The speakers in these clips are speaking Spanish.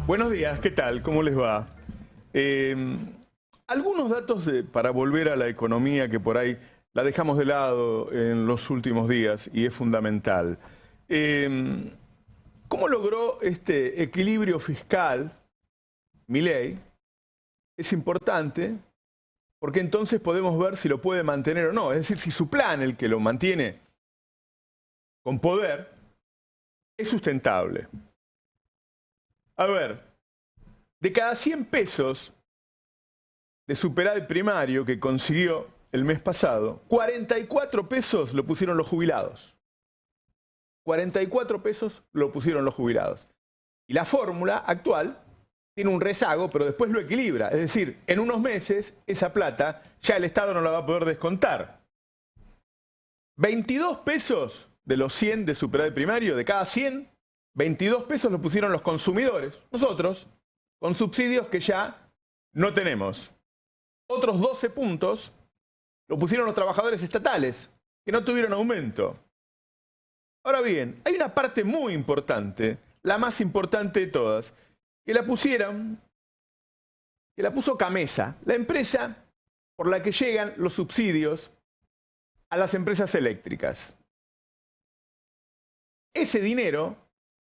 Buenos días, ¿qué tal? ¿Cómo les va? Algunos datos para volver a la economía que por ahí la dejamos de lado en los últimos días y es fundamental. ¿Cómo logró este equilibrio fiscal Milei? Es importante porque entonces podemos ver si lo puede mantener o no. Es decir, si su plan, el que lo mantiene con poder, es sustentable. A ver, de cada 100 pesos de superávit primario que consiguió el mes pasado, 44 pesos lo pusieron los jubilados. 44 pesos lo pusieron los jubilados. Y la fórmula actual tiene un rezago, pero después lo equilibra. Es decir, en unos meses esa plata ya el Estado no la va a poder descontar. 22 pesos de los 100 de superávit primario, de cada 100, 22 pesos lo pusieron los consumidores, nosotros, con subsidios que ya no tenemos. Otros 12 puntos lo pusieron los trabajadores estatales, que no tuvieron aumento. Ahora bien, hay una parte muy importante, la más importante de todas, que la puso Camesa, la empresa por la que llegan los subsidios a las empresas eléctricas. Ese dinero,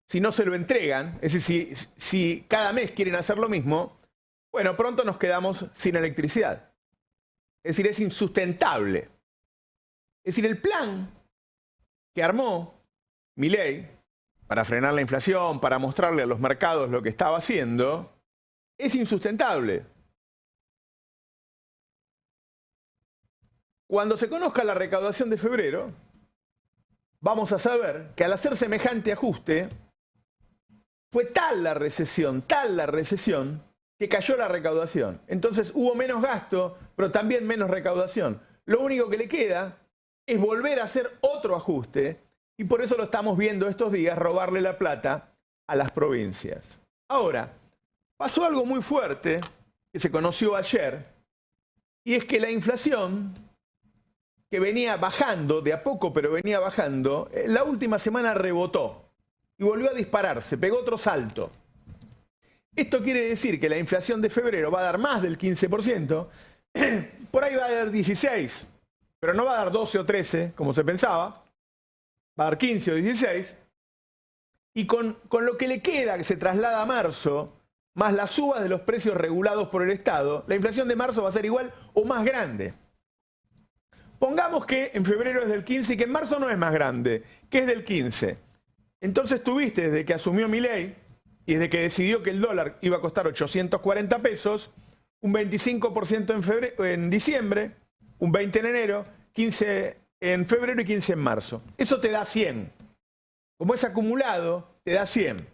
si no se lo entregan, es decir, si cada mes quieren hacer lo mismo, bueno, pronto nos quedamos sin electricidad. Es decir, es insustentable. Es decir, el plan que armó Milei para frenar la inflación, para mostrarle a los mercados lo que estaba haciendo, es insustentable. Cuando se conozca la recaudación de febrero, vamos a saber que al hacer semejante ajuste, fue tal la recesión, que cayó la recaudación. Entonces hubo menos gasto, pero también menos recaudación. Lo único que le queda es volver a hacer otro ajuste, y por eso lo estamos viendo estos días, robarle la plata a las provincias. Ahora, pasó algo muy fuerte que se conoció ayer, y es que la inflación, que venía bajando, de a poco, pero venía bajando, la última semana rebotó y volvió a dispararse, pegó otro salto. Esto quiere decir que la inflación de febrero va a dar más del 15%, por ahí va a dar 16%, pero no va a dar 12 o 13, como se pensaba, va a dar 15 o 16, y con lo que le queda, que se traslada a marzo, más la suba de los precios regulados por el Estado, la inflación de marzo va a ser igual o más grande. Pongamos que en febrero es del 15 y que en marzo no es más grande, que es del 15. Entonces tuviste, desde que asumió Milei y desde que decidió que el dólar iba a costar 840 pesos, un 25% en diciembre, un 20% en enero, 15% en febrero y 15% en marzo. Eso te da 100. Como es acumulado, te da 100.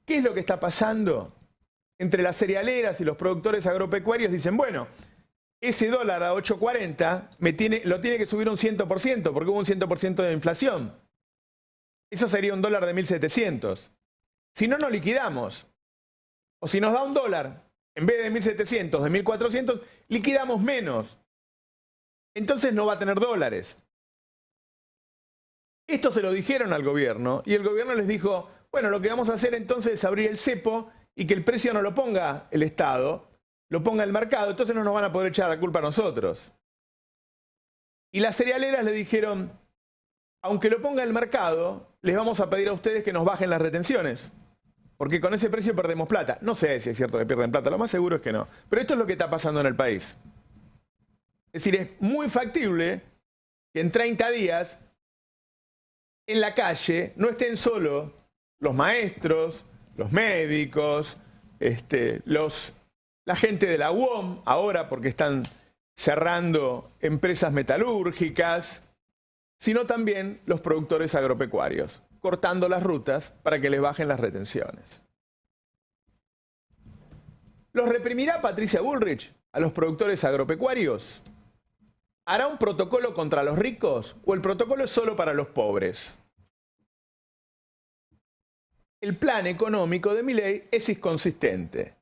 ¿Qué es lo que está pasando? Entre las cerealeras y los productores agropecuarios dicen, bueno, ese dólar a 8.40 lo tiene que subir un 100% porque hubo un 100% de inflación. Eso sería un dólar de 1.700. Si no, no liquidamos. O si nos da un dólar, en vez de 1.700, de 1.400, liquidamos menos. Entonces no va a tener dólares. Esto se lo dijeron al gobierno y el gobierno les dijo, bueno, lo que vamos a hacer entonces es abrir el cepo y que el precio no lo ponga el Estado, lo ponga el mercado, entonces no nos van a poder echar la culpa a nosotros. Y las cerealeras le dijeron, aunque lo ponga el mercado, les vamos a pedir a ustedes que nos bajen las retenciones, porque con ese precio perdemos plata. No sé si es cierto que pierden plata, lo más seguro es que no. Pero esto es lo que está pasando en el país. Es decir, es muy factible que en 30 días en la calle no estén solo los maestros, los médicos, la gente de la UOM, ahora porque están cerrando empresas metalúrgicas, sino también los productores agropecuarios, cortando las rutas para que les bajen las retenciones. ¿Los reprimirá Patricia Bullrich a los productores agropecuarios? ¿Hará un protocolo contra los ricos o el protocolo es solo para los pobres? El plan económico de Milei es inconsistente.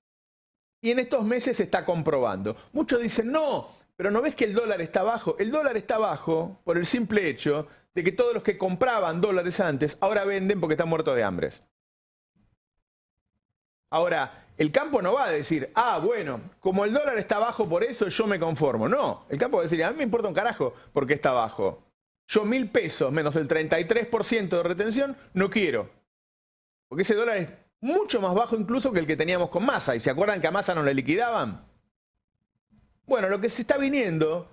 Y en estos meses se está comprobando. Muchos dicen, no, pero ¿no ves que el dólar está bajo? El dólar está bajo por el simple hecho de que todos los que compraban dólares antes ahora venden porque están muertos de hambre. Ahora, el campo no va a decir, ah, bueno, como el dólar está bajo por eso yo me conformo. No, el campo va a decir, a mí me importa un carajo porque está bajo. Yo 1.000 pesos menos el 33% de retención no quiero. Porque ese dólar es mucho más bajo incluso que el que teníamos con Massa. ¿Y se acuerdan que a Massa no le liquidaban? Bueno, lo que se está viniendo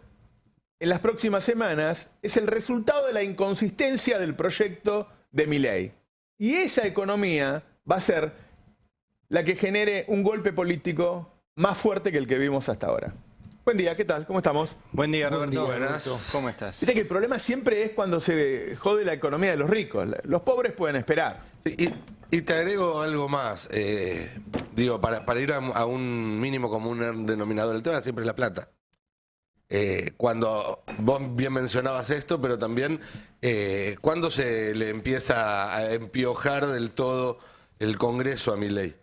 en las próximas semanas es el resultado de la inconsistencia del proyecto de Milei. Y esa economía va a ser la que genere un golpe político más fuerte que el que vimos hasta ahora. Buen día, ¿qué tal? ¿Cómo estamos? Buen día, Buen Roberto. día, Buenas. Roberto. ¿Cómo estás? Viste que el problema siempre es cuando se jode la economía de los ricos. Los pobres pueden esperar. Y te agrego algo más. Digo, para ir a un mínimo común denominador, el tema siempre es la plata. Cuando vos bien mencionabas esto, pero también cuando se le empieza a empiojar del todo el Congreso a Milei.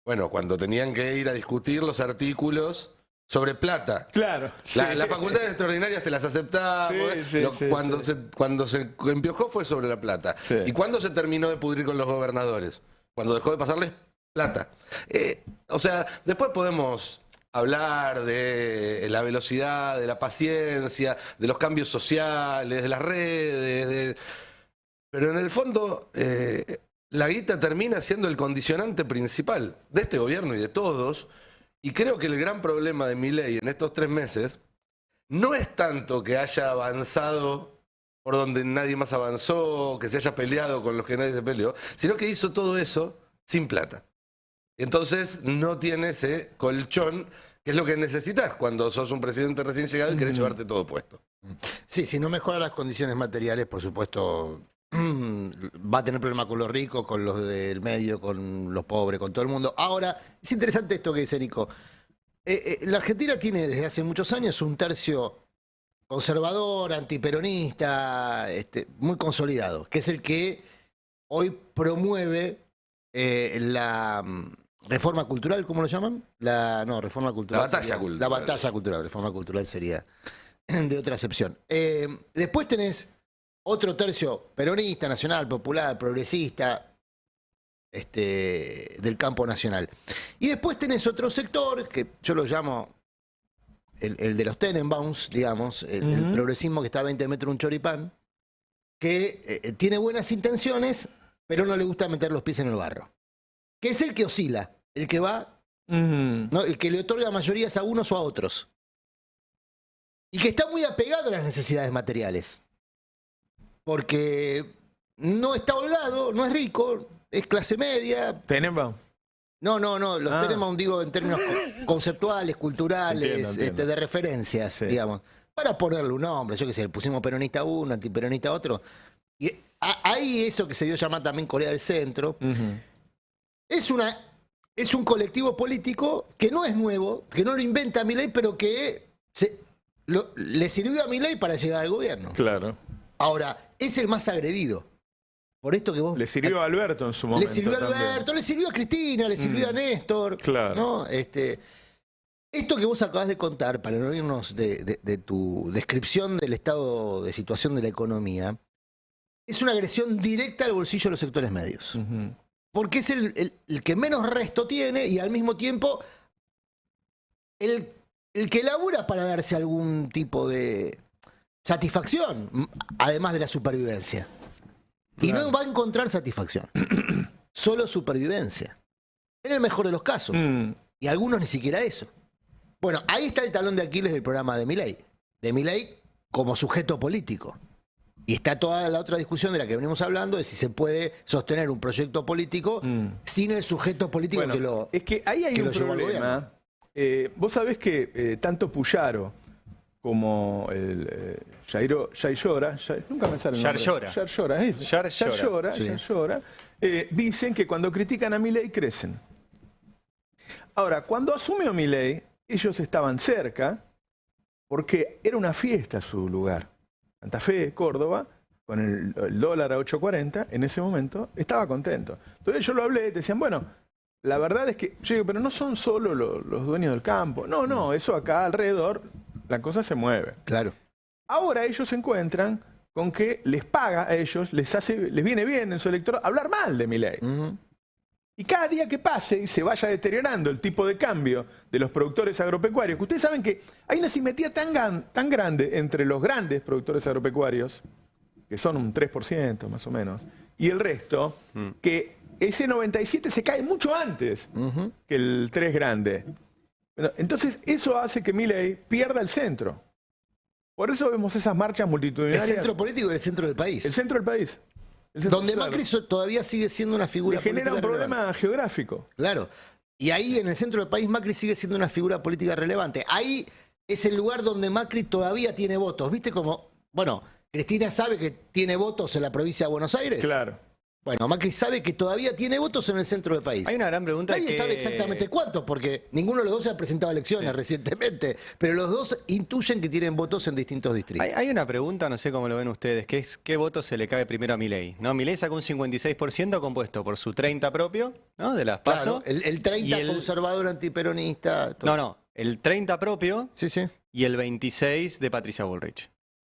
Bueno, cuando tenían que ir a discutir los artículos sobre plata. Claro. Las facultades extraordinarias te las aceptamos. Cuando se empiojó fue sobre la plata. Sí. ¿Y cuándo se terminó de pudrir con los gobernadores? Cuando dejó de pasarles plata. O sea, después podemos hablar de la velocidad, de la paciencia, de los cambios sociales, de las redes. Pero en el fondo, la guita termina siendo el condicionante principal de este gobierno y de todos. Y creo que el gran problema de Milei en estos 3 meses no es tanto que haya avanzado por donde nadie más avanzó, que se haya peleado con los que nadie se peleó, sino que hizo todo eso sin plata. Entonces no tiene ese colchón, que es lo que necesitas cuando sos un presidente recién llegado y querés llevarte todo puesto. Sí, si no mejora las condiciones materiales, por supuesto, va a tener problemas con los ricos, con los del medio, con los pobres, con todo el mundo. Ahora, es interesante esto que dice Nico. La Argentina tiene desde hace muchos años un tercio conservador, antiperonista, muy consolidado, que es el que hoy promueve la reforma cultural, ¿cómo lo llaman? Reforma cultural. La batalla cultural. La batalla cultural, reforma cultural sería de otra acepción. Después tenés otro tercio peronista, nacional, popular, progresista, del campo nacional. Y después tenés otro sector, que yo lo llamo el de los Tenenbaums, digamos, el progresismo que está a 20 metros de un choripán, que tiene buenas intenciones, pero no le gusta meter los pies en el barro. Que es el que oscila, el que va, ¿no? El que le otorga mayorías a unos o a otros. Y que está muy apegado a las necesidades materiales. Porque no está holgado, no es rico, es clase media. Tenenbaum. No, los Tenenbaum digo en términos conceptuales, culturales, Entiendo. de referencias, digamos. Para ponerle un nombre, yo qué sé, le pusimos peronista uno, antiperonista otro. Y hay eso que se dio a llamar también Corea del Centro. Es un colectivo político que no es nuevo, que no lo inventa Milei, pero que le sirvió a Milei para llegar al gobierno. Claro. Ahora, es el más agredido. Por esto que vos... Le sirvió a Alberto en su momento. Le sirvió a Alberto, también. le sirvió a Cristina, le sirvió a Néstor. Claro. ¿No? Esto que vos acabas de contar, para no irnos de tu descripción del estado de situación de la economía, es una agresión directa al bolsillo de los sectores medios. Porque es el que menos resto tiene y al mismo tiempo el que labura para darse algún tipo de satisfacción, además de la supervivencia. Y no va a encontrar satisfacción. Solo supervivencia. En el mejor de los casos. Y algunos ni siquiera eso. Bueno, ahí está el talón de Aquiles del programa de Milei. De Milei como sujeto político. Y está toda la otra discusión de la que venimos hablando, de si se puede sostener un proyecto político sin el sujeto político Bueno, que lo es que ahí hay que un lo llevó al problema. Vos sabés que tanto Puyaro como el Yaillora, nunca me sale el nombre. Yaillora, dicen que cuando critican a Milei crecen. Ahora, cuando asumió Milei, ellos estaban cerca porque era una fiesta su lugar. Santa Fe, Córdoba, con el dólar a 8.40, en ese momento estaba contento. Entonces yo lo hablé y te decían, bueno, la verdad es que, yo digo, pero no son solo los dueños del campo. No, eso acá alrededor, la cosa se mueve. Claro. Ahora ellos se encuentran con que les paga a ellos, les viene bien en su electorado hablar mal de Milei. Y cada día que pase y se vaya deteriorando el tipo de cambio de los productores agropecuarios, que ustedes saben que hay una simetría tan grande entre los grandes productores agropecuarios, que son un 3% más o menos, y el resto, que ese 97 se cae mucho antes que el 3 grande. Bueno, entonces eso hace que Milei pierda el centro. Por eso vemos esas marchas El multitudinarias. centro político y el centro del país. El centro del país. El centro, Donde claro. Macri todavía sigue siendo una figura Le genera un política problema relevante. geográfico. Claro. Y ahí en el centro del país Macri sigue siendo una figura política relevante. Ahí es el lugar donde Macri todavía tiene votos. ¿Viste cómo? Bueno, Cristina sabe que tiene votos en la provincia de Buenos Aires. Claro. Bueno, Macri sabe que todavía tiene votos en el centro del país. Hay una gran pregunta Nadie que... sabe exactamente cuántos, porque ninguno de los dos se ha presentado a elecciones recientemente, pero los dos intuyen que tienen votos en distintos distritos. Hay una pregunta, no sé cómo lo ven ustedes, que es ¿qué voto se le cae primero a Milei? ¿No? Milei sacó un 56% compuesto por su 30 propio, ¿no? De las PASO. Claro, el 30 y el- conservador antiperonista. todo. No, el 30 propio Sí, sí. y el 26 de Patricia Bullrich.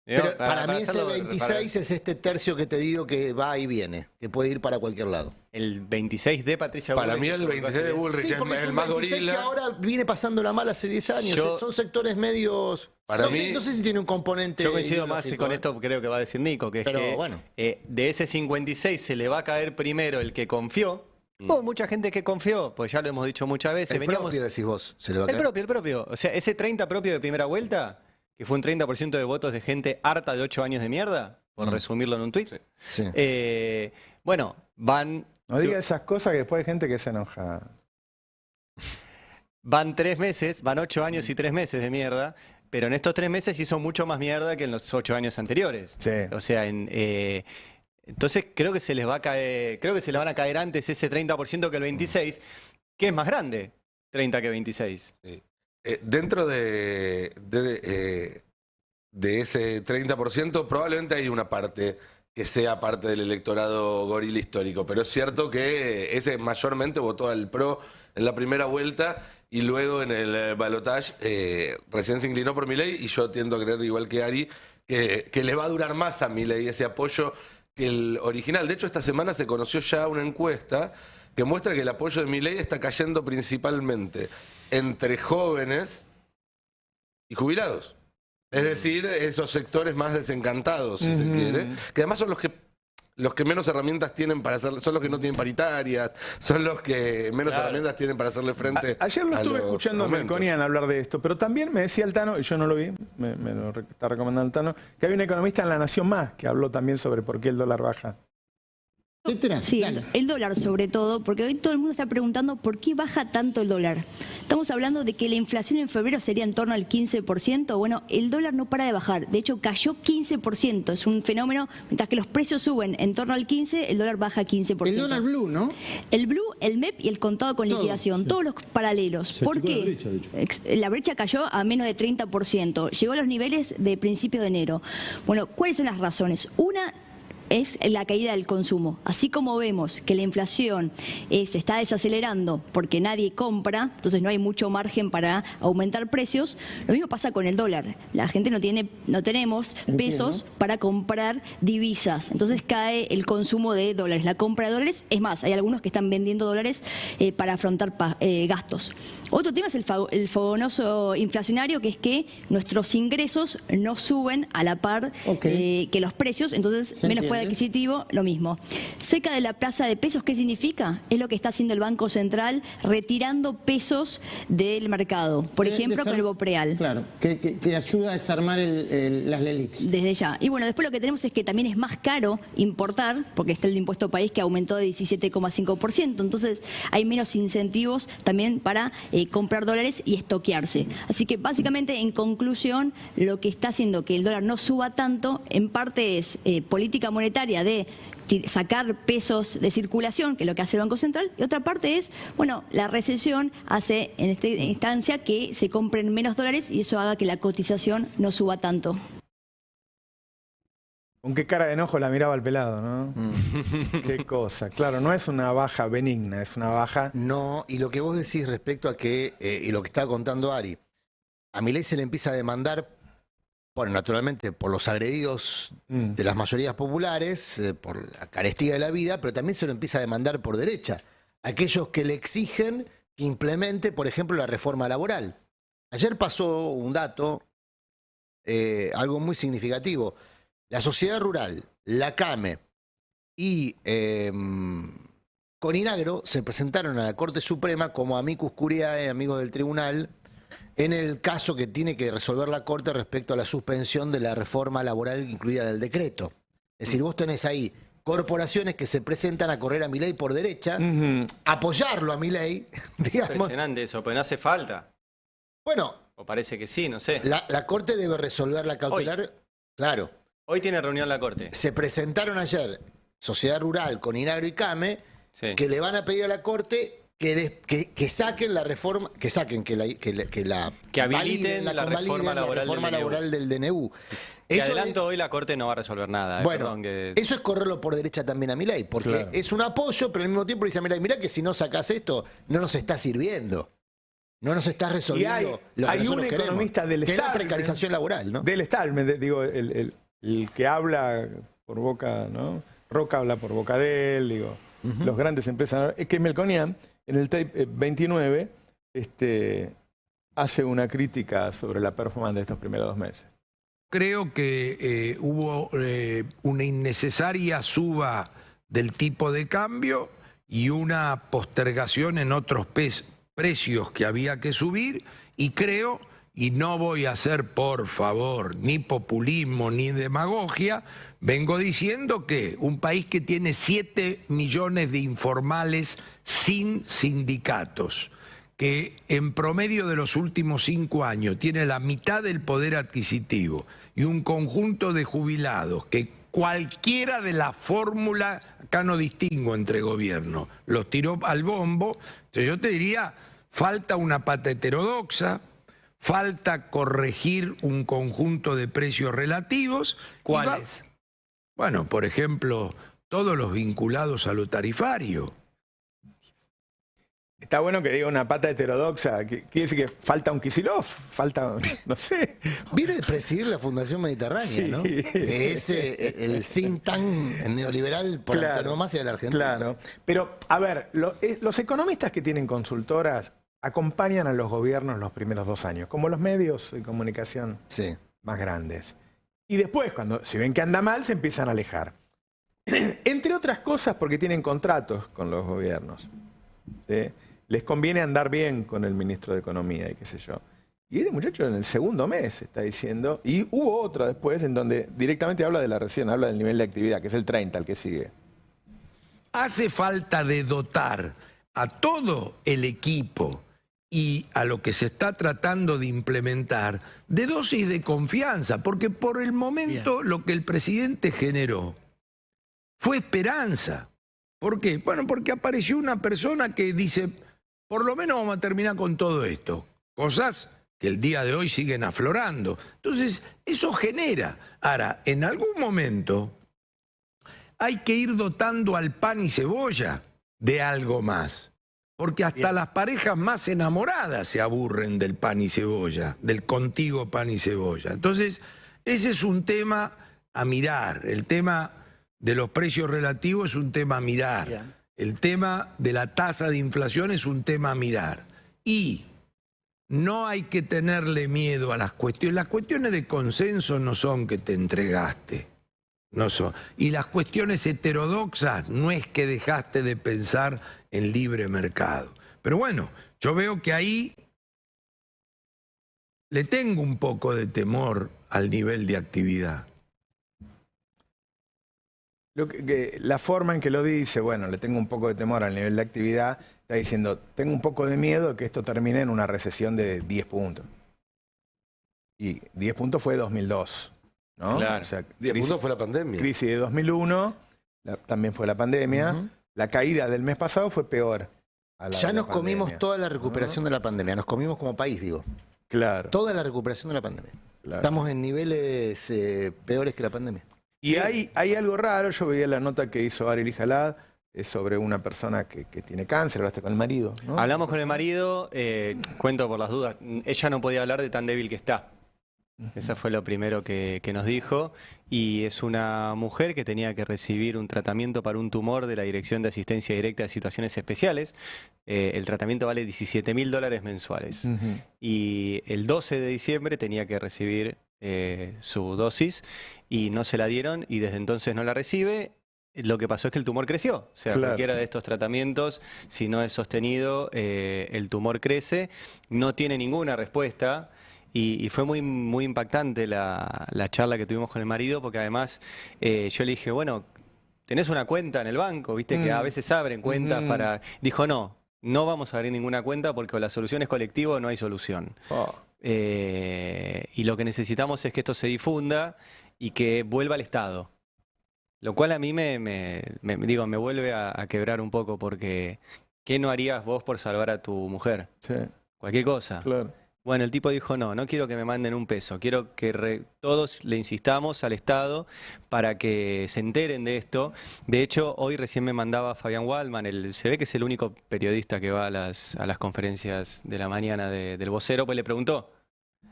Pero para mí ese hacerlo- 26 es este tercio que te digo que va y viene, que puede ir para cualquier lado. El 26 de Patricia Bullrich. Para mí el 26 de Bullrich Sí, es porque es el un más 26 gorila. que ahora viene pasando la mala hace 10 años. Yo- Son sectores medios... Para no, mí- sé, no sé si tiene un componente Yo coincido más ideológico, con ¿eh? esto, creo que va a decir Nico, que es Pero, que bueno. de ese 56 se le va a caer primero el que confió. Hubo mucha gente que confió, pues ya lo hemos dicho muchas veces. El propio, decís vos, se le va a caer. El propio. O sea, ese 30 propio de primera vuelta, que fue un 30% de votos de gente harta de 8 años de mierda, por resumirlo en un tuit. Sí. Bueno, van... No diga esas cosas que después hay gente que se enoja. Van 3 meses, van 8 años y 3 meses de mierda, pero en estos 3 meses hizo mucho más mierda que en los 8 años anteriores. Sí. O sea, entonces creo que se les va a caer, creo que se les van a caer antes ese 30% que el 26%, que es más grande, 30 que 26. Dentro de ese 30%, probablemente hay una parte que sea parte del electorado gorila histórico, pero es cierto que ese mayormente votó al PRO en la primera vuelta y luego en el balotaje recién se inclinó por Milei, y yo tiendo a creer, igual que Ari, que le va a durar más a Milei ese apoyo que el original. De hecho, esta semana se conoció ya una encuesta que muestra que el apoyo de Milei está cayendo principalmente entre jóvenes y jubilados. Es decir, esos sectores más desencantados, si se quiere, que además son los que menos herramientas tienen para hacer, son los que no tienen paritarias, son los que menos herramientas tienen para hacerle frente Ayer lo a estuve los escuchando a aumentos. Melconian hablar de esto, pero también me decía el Tano, y yo no lo vi, me lo está recomendando el Tano, que hay un economista en La Nación Más que habló también sobre por qué el dólar baja. Etcétera. Sí, Dale. el dólar sobre todo, porque hoy todo el mundo está preguntando por qué baja tanto el dólar. Estamos hablando de que la inflación en febrero sería en torno al 15%. Bueno, el dólar no para de bajar. De hecho, cayó 15%. Es un fenómeno, mientras que los precios suben en torno al 15%, el dólar baja 15%. El dólar blue, ¿no? El blue, el MEP y el contado con Todo, liquidación, sí. todos los paralelos. Se ¿Por achicó la qué? brecha, de hecho. La brecha cayó a menos de 30%. Llegó a los niveles de principio de enero. Bueno, ¿cuáles son las razones? Una es la caída del consumo. Así como vemos que la inflación se está desacelerando porque nadie compra, entonces no hay mucho margen para aumentar precios, lo mismo pasa con el dólar. La gente no tenemos pesos para comprar divisas, entonces cae el consumo de dólares, la compra de dólares. Es más, hay algunos que están vendiendo dólares para afrontar gastos. Otro tema es el famoso inflacionario, que es que nuestros ingresos no suben a la par Ok. que los precios, entonces Se menos poder entiende. adquisitivo, lo mismo. Seca de la plaza de pesos, ¿qué significa? Es lo que está haciendo el Banco Central, retirando pesos del mercado. Por ejemplo, con el Bopreal. Claro, que ayuda a desarmar las LELIX. Desde ya. Y bueno, después lo que tenemos es que también es más caro importar, porque está el impuesto país que aumentó de 17,5%. Entonces hay menos incentivos también para comprar dólares y estoquearse. Así que básicamente, en conclusión, lo que está haciendo que el dólar no suba tanto, en parte es política monetaria de sacar pesos de circulación, que es lo que hace el Banco Central, y otra parte es, bueno, la recesión hace en esta instancia que se compren menos dólares y eso haga que la cotización no suba tanto. Con qué cara de enojo la miraba el pelado, ¿no? Qué cosa. Claro, no es una baja benigna, es una baja... No, y lo que vos decís respecto a que, y lo que estaba contando Ari, a Milei se le empieza a demandar, bueno, naturalmente por los agredidos de las mayorías populares, por la carestía de la vida, pero también se lo empieza a demandar por derecha. aquellos que le exigen que implemente, por ejemplo, la reforma laboral. Ayer pasó un dato, algo muy significativo. La Sociedad Rural, la CAME y Coninagro se presentaron a la Corte Suprema como amicus curiae, amigos del tribunal, en el caso que tiene que resolver la Corte respecto a la suspensión de la reforma laboral incluida en el decreto. Es decir, vos tenés ahí corporaciones que se presentan a correr a Milei por derecha, apoyarlo a Milei, Es digamos. impresionante eso, pero no hace falta. Bueno, O parece que sí, no sé. la Corte debe resolver la cautelar. Claro. Hoy tiene reunión la Corte. Se presentaron ayer Sociedad Rural, Coninagro y CAME, Sí. que le van a pedir a la Corte que saquen la reforma, que habiliten la reforma laboral del DNU. Que Eso adelanto, hoy la Corte no va a resolver nada. bueno, Perdón que... eso es correrlo por derecha también a Milei, porque Claro. es un apoyo, pero al mismo tiempo dice a Milei, mirá que si no sacás esto, no nos está sirviendo. No nos está resolviendo lo que hay un nosotros queremos, economista del que es la establishment, precarización laboral, ¿no? Del establishment, digo, el que habla por boca, ¿no? Roca habla por boca de él, digo, los grandes empresarios. Es que Melconian, en el tape 29, hace una crítica sobre la performance de estos primeros 2 meses. Creo que hubo una innecesaria suba del tipo de cambio y una postergación en otros precios que había que subir, y creo, y no voy a hacer, por favor, ni populismo ni demagogia, vengo diciendo que un país que tiene 7 millones de informales sin sindicatos, que en promedio de los últimos 5 años tiene la mitad del poder adquisitivo y un conjunto de jubilados que cualquiera de la fórmula, acá no distingo entre gobiernos, los tiró al bombo. Entonces yo te diría, falta una pata heterodoxa, falta corregir un conjunto de precios relativos. ¿Cuáles? Bueno, por ejemplo, todos los vinculados a lo tarifario. Está bueno que diga una pata heterodoxa, que quiere decir que falta un Kicillof, falta, no sé. Viene de presidir la Fundación Mediterránea, Sí. ¿no? Que es el think tank neoliberal por antonomasia de la Argentina. Claro, pero a ver, los economistas que tienen consultoras acompañan a los gobiernos los primeros 2 años, como los medios de comunicación Sí. más grandes. Y después, cuando si ven que anda mal, se empiezan a alejar. Entre otras cosas porque tienen contratos con los gobiernos. ¿Sí? Les conviene andar bien con el ministro de Economía y qué sé yo. Y este muchacho en el segundo mes está diciendo, y hubo otra después en donde directamente habla de la recesión, habla del nivel de actividad, que es el 30, el que sigue. Hace falta de dotar a todo el equipo y a lo que se está tratando de implementar de dosis de confianza, porque por el momento lo que el presidente generó fue esperanza. ¿Por qué? Bueno, porque apareció una persona que dice, por lo menos vamos a terminar con todo esto. Cosas que el día de hoy siguen aflorando. Entonces, eso genera. Ahora, en algún momento hay que ir dotando al pan y cebolla de algo más. Porque hasta las parejas más enamoradas se aburren del pan y cebolla, del contigo pan y cebolla. Entonces, ese es un tema a mirar. El tema de los precios relativos es un tema a mirar. El tema de la tasa de inflación es un tema a mirar. Y no hay que tenerle miedo a las cuestiones. Las cuestiones de consenso no son que te entregaste. No son. Y las cuestiones heterodoxas no es que dejaste de pensar en libre mercado. Pero bueno, yo veo que ahí le tengo un poco de temor al nivel de actividad. La forma en que lo dice, bueno, le tengo un poco de temor al nivel de actividad, está diciendo, tengo un poco de miedo de que esto termine en una recesión de 10 puntos. Y 10 puntos fue 2002, ¿no? Claro. O sea, 10 puntos fue la pandemia. crisis de 2001, también fue la pandemia. La caída del mes pasado fue peor. Ya nos comimos toda la recuperación de la pandemia. Nos comimos como país, digo. Claro. Toda la recuperación de la pandemia. Claro. Estamos en niveles peores que la pandemia. Y hay algo raro, yo veía la nota que hizo Ariel Jalad sobre una persona que tiene cáncer, hablaste con el marido, ¿no? Hablamos con el marido, cuento por las dudas, ella no podía hablar de tan débil que está. Esa fue lo primero que nos dijo. Y es una mujer que tenía que recibir un tratamiento para un tumor de la Dirección de Asistencia Directa de Situaciones Especiales. El tratamiento vale $17.000 mensuales. Y el 12 de diciembre tenía que recibir su dosis y no se la dieron y desde entonces no la recibe. Lo que pasó es que el tumor creció. O sea, Claro. cualquiera de estos tratamientos, si no es sostenido, el tumor crece. No tiene ninguna respuesta. Y fue muy impactante la charla que tuvimos con el marido, porque además yo le dije, bueno, ¿tenés una cuenta en el banco? Viste que a veces abren cuentas para... Dijo, no vamos a abrir ninguna cuenta porque con la solución es colectivo, no hay solución. Oh. Y lo que necesitamos es que esto se difunda y que vuelva al Estado. Lo cual a mí me vuelve a quebrar un poco, porque ¿qué no harías vos por salvar a tu mujer? Sí, Cualquier cosa. claro. Bueno, el tipo dijo, no quiero que me manden un peso, quiero que todos le insistamos al Estado para que se enteren de esto. De hecho, hoy recién me mandaba Fabián Waldman, se ve que es el único periodista que va a las conferencias de la mañana del vocero, pues le preguntó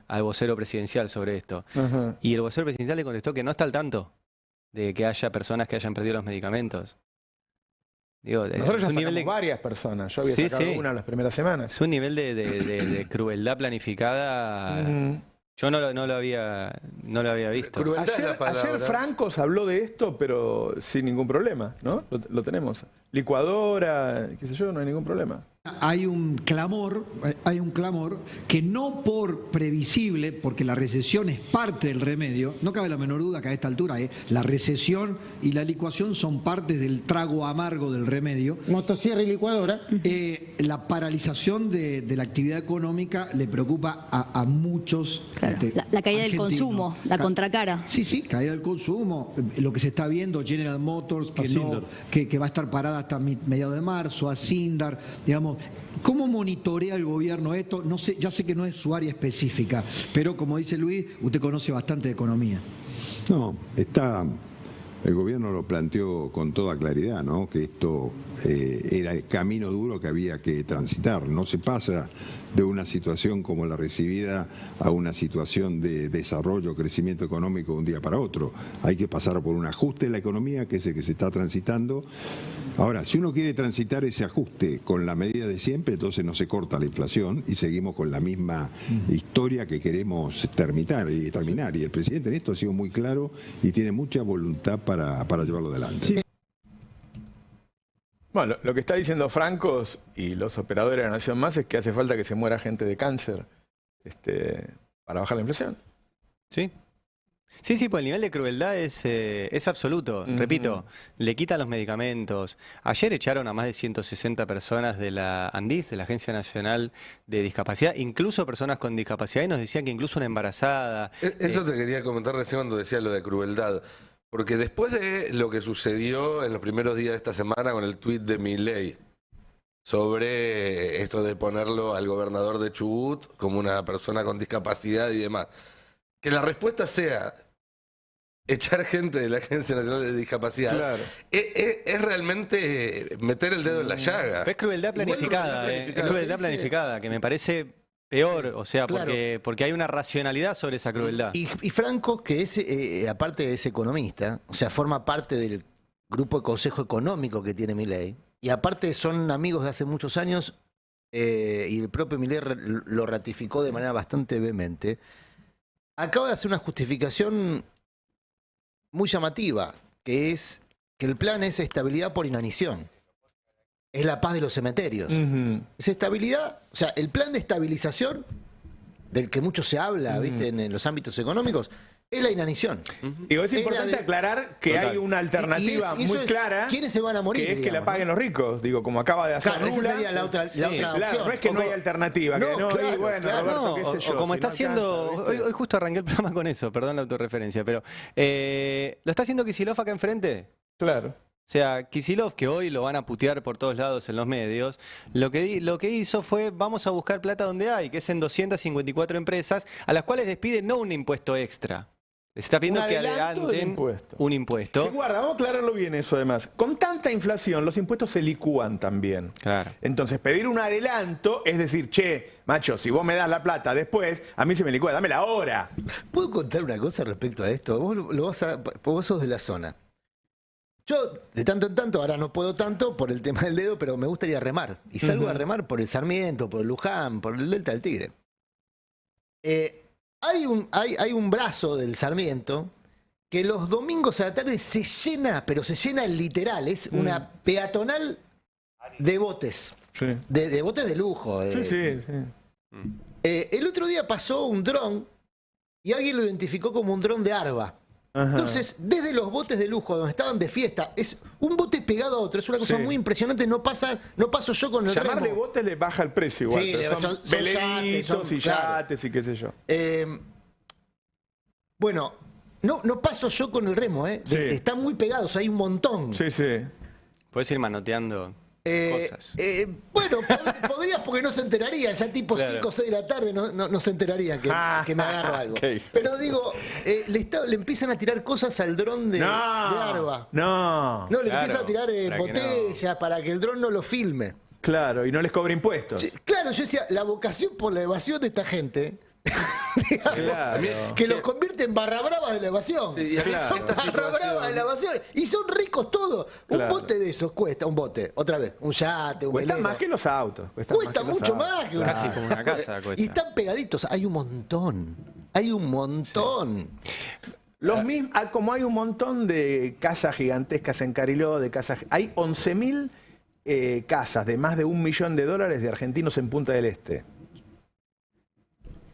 al vocero presidencial sobre esto. Ajá. Y el vocero presidencial le contestó que no está al tanto de que haya personas que hayan perdido los medicamentos. Digo, Nosotros ya es un nivel sacamos de... varias personas. Yo había Sí, sacado sí. una en las primeras semanas. Es un nivel de crueldad planificada. Ujú. Yo no lo había visto. Crueldad es la palabra. Ayer Francos habló de esto, pero sin ningún problema, ¿no? Lo tenemos. Licuadora, qué sé yo, no hay ningún problema. Hay un clamor que no por previsible, porque la recesión es parte del remedio, no cabe la menor duda que a esta altura la recesión y la licuación son partes del trago amargo del remedio. Motosierra y licuadora. La paralización de la actividad económica le preocupa a muchos. Claro, la caída del argentinos. consumo, la contracara. Sí, caída del consumo. Lo que se está viendo, General Motors, que va a estar parada hasta mediados de marzo, Asindar, digamos. ¿Cómo monitorea el gobierno esto? No sé, ya sé que no es su área específica, pero como dice Luis, usted conoce bastante de economía. No, el gobierno lo planteó con toda claridad, ¿no? Que esto era el camino duro que había que transitar. No se pasa de una situación como la recibida a una situación de desarrollo, crecimiento económico de un día para otro. Hay que pasar por un ajuste de la economía, que es el que se está transitando. Ahora, si uno quiere transitar ese ajuste con la medida de siempre, entonces no se corta la inflación y seguimos con la misma historia que queremos terminar. Y el presidente en esto ha sido muy claro y tiene mucha voluntad para llevarlo adelante. Sí. Bueno, lo que está diciendo Francos y los operadores de la Nación Más es que hace falta que se muera gente de cáncer para bajar la inflación. ¿Sí? Sí, pues el nivel de crueldad es absoluto. Repito, le quitan los medicamentos. Ayer echaron a más de 160 personas de la ANDIS, de la Agencia Nacional de Discapacidad, incluso personas con discapacidad, y nos decían que incluso una embarazada. Eso te quería comentar recién cuando decía lo de crueldad. Porque después de lo que sucedió en los primeros días de esta semana con el tuit de Milei sobre esto de ponerlo al gobernador de Chubut como una persona con discapacidad y demás, que la respuesta sea echar gente de la Agencia Nacional de Discapacidad, Claro. es realmente meter el dedo en la llaga. Pero es crueldad planificada, es crueldad planificada, que me parece peor, o sea, Claro. porque hay una racionalidad sobre esa crueldad. Y Franco, que es, aparte es economista, o sea, forma parte del grupo de consejo económico que tiene Milei, y aparte son amigos de hace muchos años, y el propio Milei lo ratificó de manera bastante vehemente, acaba de hacer una justificación muy llamativa, que es que el plan es estabilidad por inanición. Es la paz de los cementerios. Es estabilidad, o sea, el plan de estabilización del que mucho se habla, ¿viste? En los ámbitos económicos, es la inanición. Digo, es Es importante la de- aclarar que Total. hay una alternativa Y eso muy es, clara, ¿quiénes se van a morir? que es que la digamos, paguen ¿no? los ricos. Digo, como acaba de hacer Claro, esa Lula. sería la otra Claro, opción. no es que no hay alternativa. No, que no, claro, y bueno, claro. Roberto, No, qué sé yo. o como si está no haciendo, alcanza, ¿viste? hoy justo arranqué el programa con eso, perdón la autorreferencia, pero lo está haciendo Kicillof acá enfrente. Claro. O sea, Kicillof, que hoy lo van a putear por todos lados en los medios, lo que hizo fue, vamos a buscar plata donde hay, que es en 254 empresas, a las cuales les pide no un impuesto extra, Se está pidiendo Un que adelanto del adelanten impuesto. un Que impuesto. guarda, vamos a aclararlo bien eso además. Con tanta inflación, los impuestos se licúan también. Claro. Entonces, pedir un adelanto es decir, che, macho, si vos me das la plata después, a mí se me licúa, dámela ahora. ¿Puedo contar una cosa respecto a esto? Vos sos de la zona. Yo, de tanto en tanto, ahora no puedo tanto por el tema del dedo, pero me gustaría remar. Y salgo a remar por el Sarmiento, por el Luján, por el Delta del Tigre. Hay un brazo del Sarmiento que los domingos a la tarde se llena, pero se llena literal. Es una peatonal de botes. Sí. De botes de lujo. Sí. El otro día pasó un dron y alguien lo identificó como un dron de Arba. Ajá. Entonces, desde los botes de lujo donde estaban de fiesta, es un bote pegado a otro. Es una cosa Sí. muy impresionante. No paso yo con el Llamarle remo. botes le baja el precio igual. Sí, pero son veleritos yates, son- y claro. yates y qué sé yo. Bueno, no paso yo con el remo, ¿eh? Sí. Están muy pegados, hay un montón. Sí. Puedes ir manoteando cosas. Bueno, podrías porque no se enterarían, ya tipo Claro. 5 o 6 de la tarde no se enterarían que me agarro algo. Ok. Pero digo, le empiezan a tirar cosas al dron de Arba. No. No, le Claro, empiezan a tirar para que botellas para que el dron no lo filme. Claro, y no les cobra impuestos. Sí, claro, yo decía, la vocación por la evasión de esta gente, digamos, Claro. que los convierte en barra brava de la evasión. Sí, y a mí Claro. Son esta barra brava de la situación... evasión. Y son ricos todos. Claro. Un bote de esos cuesta, un bote, otra vez, un yate, un Cuesta velero. más que los autos. Cuesta más que los mucho autos. más que una- Casi como una casa cuesta. Y están pegaditos, hay un montón. Hay un montón. Los mismos, como hay un montón de casas gigantescas en Cariló, hay 11.000 casas de más de $1 millón de argentinos en Punta del Este.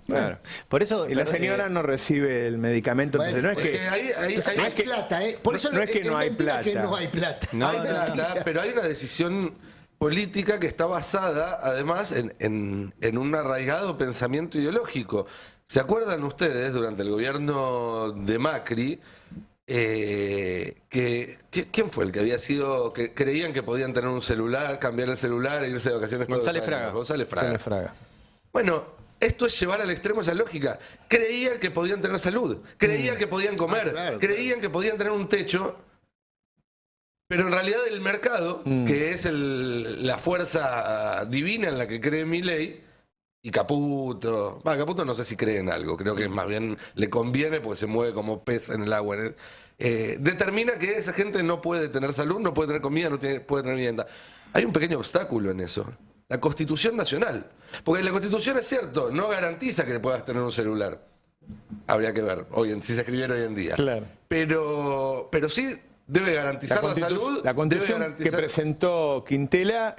Claro. Por eso. Y la señora no recibe el medicamento, entonces no es Porque que... ahí Entonces, hay plata, ¿eh? Por eso no es que no hay mentira que plata. no hay plata. No, hay no, plata, pero hay una decisión política que está basada, además, en un arraigado pensamiento ideológico. ¿Se acuerdan ustedes, durante el gobierno de Macri, quién fue el que había sido, que creían que podían tener un celular, cambiar el celular e irse de vacaciones todos González los años? Fraga. González Fraga. Se le fraga. Bueno, esto es llevar al extremo esa lógica. Creían que podían tener salud, creían que podían comer, claro, creían que podían tener un techo, pero en realidad el mercado, que es la fuerza divina en la que cree Milei, y Caputo, Caputo no sé si cree en algo, creo que más bien le conviene porque se mueve como pez en el agua, determina que esa gente no puede tener salud, no puede tener comida, puede tener vivienda. Hay un pequeño obstáculo en eso. La Constitución Nacional. Porque la Constitución, es cierto, no garantiza que puedas tener un celular. Habría que ver si se escribiera hoy en día. Claro. Pero sí debe garantizar la salud. La Constitución debe que presentó Quintela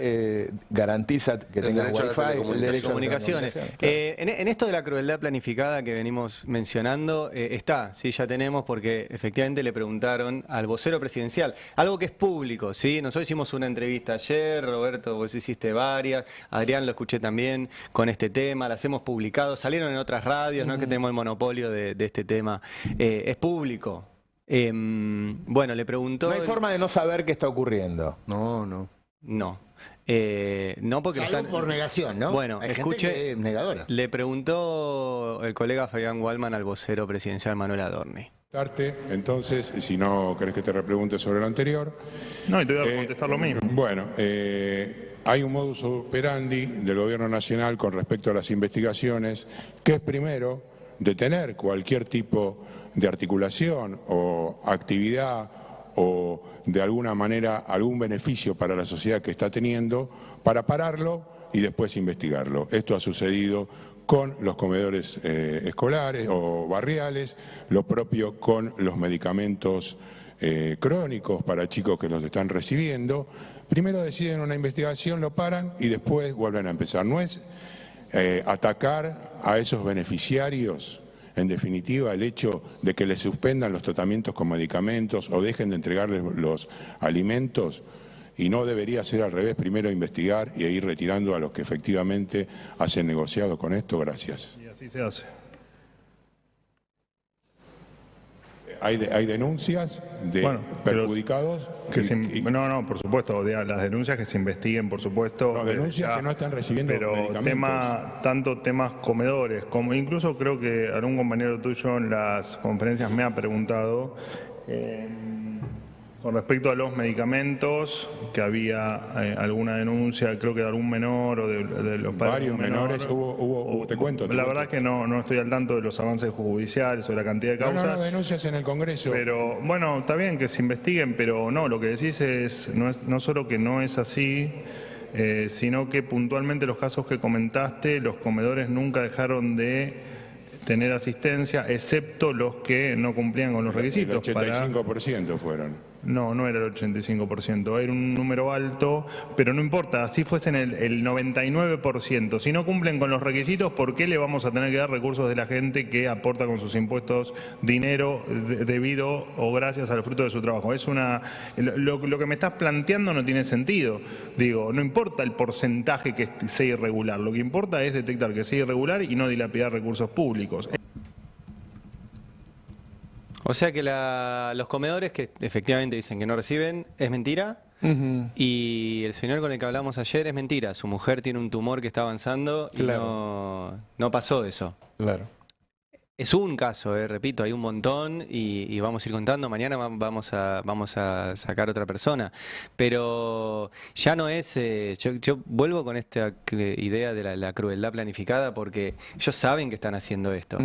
garantiza que tengas derecho a la wifi, el derecho a las Comunicaciones. telecomunicaciones. En esto de la crueldad planificada que venimos mencionando, ya tenemos, porque efectivamente le preguntaron al vocero presidencial, algo que es público, ¿sí? Nosotros hicimos una entrevista ayer, Roberto, vos hiciste varias, Adrián lo escuché también con este tema, las hemos publicado, salieron en otras radios, no es que tenemos el monopolio de este tema, es público. Bueno, le preguntó... No hay forma de no saber qué está ocurriendo. No. No. No, porque Salvo están... por negación, ¿no? Bueno, hay escuche, gente que es negadora. le preguntó el colega Fabián Wallman al vocero presidencial Manuel Adorni. Entonces, si no querés que te repregunte sobre lo anterior. No, y te voy a contestar lo mismo. Bueno, hay un modus operandi del gobierno nacional con respecto a las investigaciones, que es primero detener cualquier tipo de articulación o actividad o de alguna manera algún beneficio para la sociedad que está teniendo, para pararlo y después investigarlo. Esto ha sucedido con los comedores escolares o barriales, lo propio con los medicamentos crónicos para chicos que los están recibiendo. Primero deciden una investigación, lo paran y después vuelven a empezar. No es atacar a esos beneficiarios, en definitiva, el hecho de que les suspendan los tratamientos con medicamentos o dejen de entregarles los alimentos, y no debería ser al revés, primero investigar y ir retirando a los que efectivamente hacen negociado con esto. Gracias. Y así se hace. hay denuncias de Bueno, pero perjudicados. No, por supuesto, las denuncias que se investiguen, por supuesto. No, denuncias que no están recibiendo medicamentos. Tanto temas comedores, como incluso creo que algún compañero tuyo en las conferencias me ha preguntado con respecto a los medicamentos, que había alguna denuncia, creo que de algún menor o de los padres. Varios menores, te cuento. La verdad que no estoy al tanto de los avances judiciales o de la cantidad de causas. No, denuncias en el Congreso. Pero bueno, está bien que se investiguen, pero no, lo que decís es no solo que no es así, sino que puntualmente los casos que comentaste, los comedores nunca dejaron de tener asistencia, excepto los que no cumplían con los requisitos. El 85% fueron. No era el 85%, era un número alto, pero no importa, así fuesen el 99%. Si no cumplen con los requisitos, ¿por qué le vamos a tener que dar recursos de la gente que aporta con sus impuestos dinero debido o gracias al fruto de su trabajo? Lo que me estás planteando no tiene sentido. Digo, no importa el porcentaje que sea irregular, lo que importa es detectar que sea irregular y no dilapidar recursos públicos. O sea que los comedores que efectivamente dicen que no reciben es mentira. Y el señor con el que hablamos ayer es mentira. Su mujer tiene un tumor que está avanzando y no pasó eso. Claro. Es un caso, repito, hay un montón y vamos a ir contando. Mañana vamos a sacar otra persona. Pero ya no es... yo vuelvo con esta idea de la crueldad planificada porque ellos saben que están haciendo esto.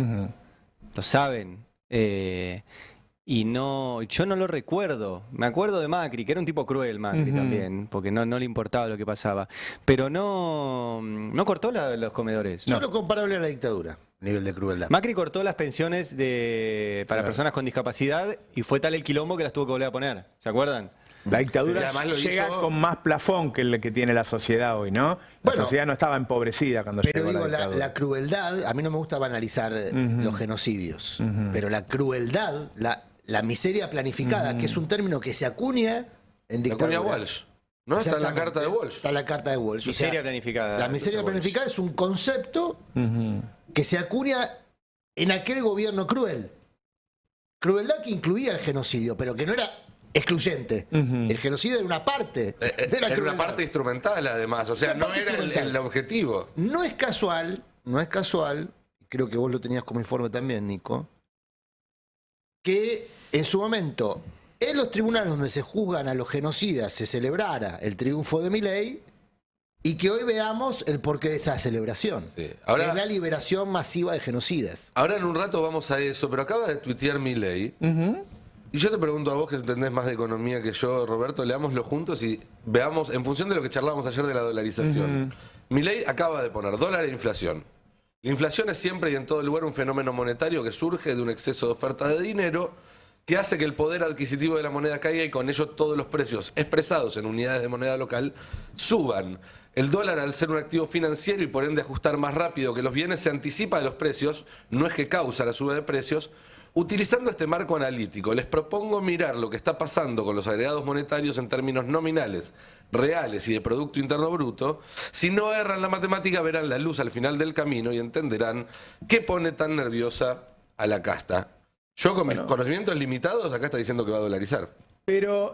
Lo saben. Y yo no lo recuerdo. Me acuerdo de Macri, que era un tipo cruel Macri también, porque no le importaba lo que pasaba. Pero no cortó los comedores. Solo comparable a la dictadura, nivel de crueldad. Macri cortó las pensiones para personas con discapacidad y fue tal el quilombo que las tuvo que volver a poner. ¿Se acuerdan? La dictadura llega con más plafón que el que tiene la sociedad hoy, ¿no? La sociedad no estaba empobrecida cuando llegó la dictadura. La crueldad, a mí no me gusta banalizar los genocidios, pero la crueldad, la miseria planificada, que es un término que se acuña en dictadura. Acuña Walsh, ¿no? Está en la carta de Walsh. Está en la carta de Walsh. Miseria planificada. La miseria planificada es un concepto que se acuña en aquel gobierno cruel. Crueldad que incluía el genocidio, pero que no era excluyente. El genocidio era una parte de la era una parte instrumental, además. O sea, no era el objetivo. No es casual, creo que vos lo tenías como informe también, Nico, que en su momento, en los tribunales donde se juzgan a los genocidas, se celebrara el triunfo de Milei y que hoy veamos el porqué de esa celebración. Sí. Ahora, es la liberación masiva de genocidas. Ahora en un rato vamos a eso, pero acaba de tuitear Milei. Y yo te pregunto a vos que entendés más de economía que yo, Roberto, leámoslo juntos y veamos, en función de lo que charlábamos ayer de la dolarización. Milei acaba de poner dólar e inflación. La inflación es siempre y en todo lugar un fenómeno monetario que surge de un exceso de oferta de dinero que hace que el poder adquisitivo de la moneda caiga y con ello todos los precios expresados en unidades de moneda local suban. El dólar, al ser un activo financiero y por ende ajustar más rápido que los bienes, se anticipa de los precios, no es que causa la suba de precios. Utilizando este marco analítico, les propongo mirar lo que está pasando con los agregados monetarios en términos nominales, reales y de Producto Interno Bruto. Si no erran la matemática, verán la luz al final del camino y entenderán qué pone tan nerviosa a la casta. Yo, con mis conocimientos limitados, acá está diciendo que va a dolarizar. Pero,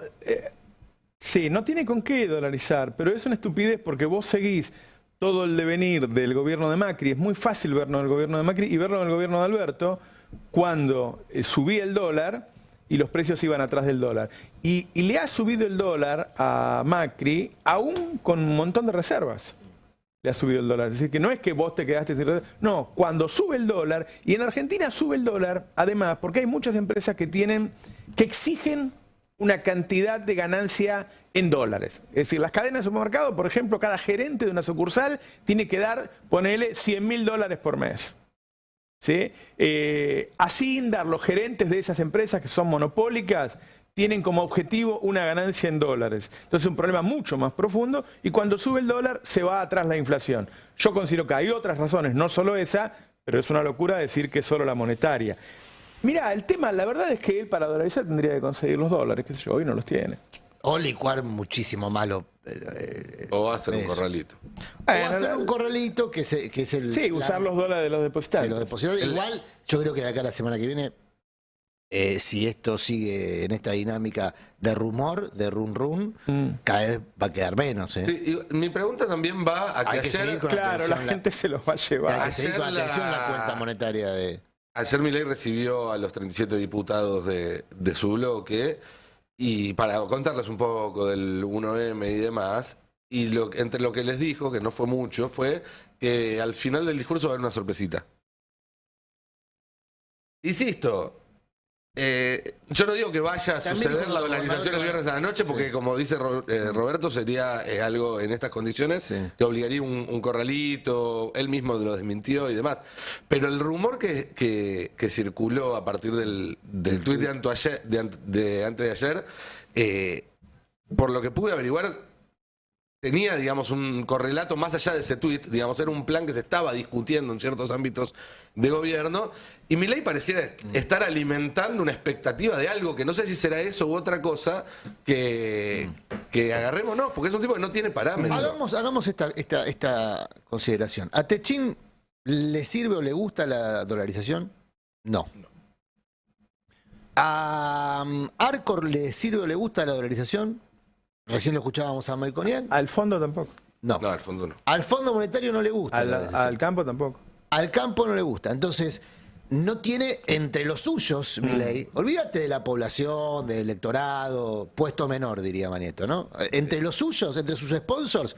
sí, no tiene con qué dolarizar, pero es una estupidez porque vos seguís todo el devenir del gobierno de Macri. Es muy fácil verlo en el gobierno de Macri y verlo en el gobierno de Alberto, cuando subía el dólar y los precios iban atrás del dólar. Y le ha subido el dólar a Macri, aún con un montón de reservas. Le ha subido el dólar. Es decir, que no es que vos te quedaste sin reservas. No, cuando sube el dólar, y en Argentina sube el dólar, además, porque hay muchas empresas que exigen una cantidad de ganancia en dólares. Es decir, las cadenas de supermercado, por ejemplo, cada gerente de una sucursal tiene que dar, ponele, $100.000 por mes. ¿Sí? Así Indar, los gerentes de esas empresas que son monopólicas, tienen como objetivo una ganancia en dólares. Entonces es un problema mucho más profundo y cuando sube el dólar se va atrás la inflación. Yo considero que hay otras razones, no solo esa, pero es una locura decir que es solo la monetaria. Mirá, el tema, la verdad es que él para dolarizar tendría que conseguir los dólares, qué sé yo, hoy no los tiene. O licuar muchísimo malo. O hacer un corralito. O hacer un corralito que es el... Sí, usar los dólares de los depositarios. Igual, yo creo que de acá a la semana que viene si esto sigue en esta dinámica de rumor, de run, cada vez va a quedar menos. Sí, y mi pregunta también va a que Hay que ayer... seguir con Claro, la gente se los va a llevar. Hay que seguir con Ayer atención la cuenta monetaria de... Ayer Milei recibió a los 37 diputados de su bloque, y para contarles un poco del 1M y demás, y entre lo que les dijo, que no fue mucho, fue que al final del discurso va a haber una sorpresita. Insisto, yo no digo que vaya a suceder la dolarización el viernes a la noche, porque como dice Roberto, sería algo en estas condiciones que obligaría un corralito, él mismo lo desmintió y demás. Pero el rumor que circuló a partir del tuit de antes de ayer, por lo que pude averiguar, tenía, digamos, un correlato más allá de ese tuit, digamos, era un plan que se estaba discutiendo en ciertos ámbitos de gobierno, y Milei pareciera estar alimentando una expectativa de algo que no sé si será eso u otra cosa, que agarremos, no, porque es un tipo que no tiene parámetros. Hagamos esta consideración. ¿A Techín le sirve o le gusta la dolarización? No. ¿A Arcor le sirve o le gusta la dolarización? Recién lo escuchábamos a Melconian. Al fondo tampoco. No, al fondo no. Al Fondo Monetario no le gusta. Al campo tampoco. Al campo no le gusta. Entonces, no tiene entre los suyos, Milei, olvídate de la población, del electorado, puesto menor, diría Manieto, ¿no? Entre los suyos, entre sus sponsors,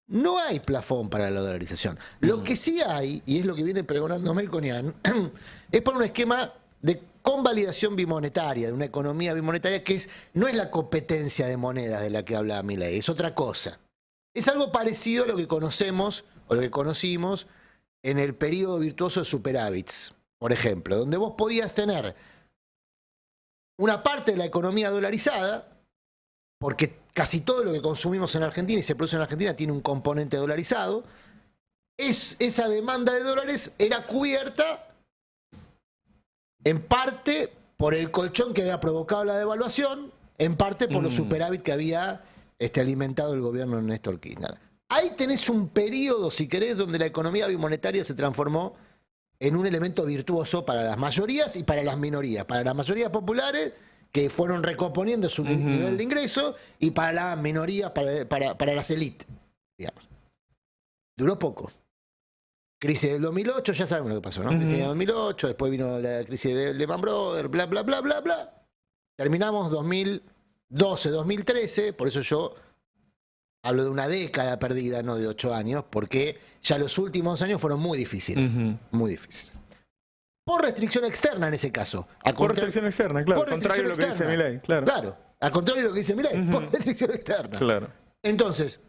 no hay plafón para la dolarización. Lo que sí hay, y es lo que viene pregonando Melconian, es por un esquema de convalidación bimonetaria, de una economía bimonetaria que no es la competencia de monedas de la que habla Milei, es otra cosa. Es algo parecido a lo que conocemos, o lo que conocimos, en el periodo virtuoso de superávits, por ejemplo, donde vos podías tener una parte de la economía dolarizada, porque casi todo lo que consumimos en Argentina y se produce en Argentina tiene un componente dolarizado, esa demanda de dólares era cubierta en parte por el colchón que había provocado la devaluación, en parte por los superávit que había alimentado el gobierno de Néstor Kirchner. Ahí tenés un periodo, si querés, donde la economía bimonetaria se transformó en un elemento virtuoso para las mayorías y para las minorías. Para las mayorías populares, que fueron recomponiendo su nivel de ingreso, y para las minorías, para las élites, digamos. Duró poco. Crisis del 2008, ya sabemos lo que pasó, ¿no? Crisis del 2008, después vino la crisis de Lehman Brothers, bla, bla, bla, bla, bla. Terminamos 2012, 2013, por eso yo hablo de una década perdida, no de 8 años, porque ya los últimos años fueron muy difíciles, muy difíciles. Por restricción externa en ese caso. Por restricción externa, claro. Al contrario de lo que dice Milei, claro. Claro, al contrario de lo que dice Milei, por restricción externa. Claro. Entonces,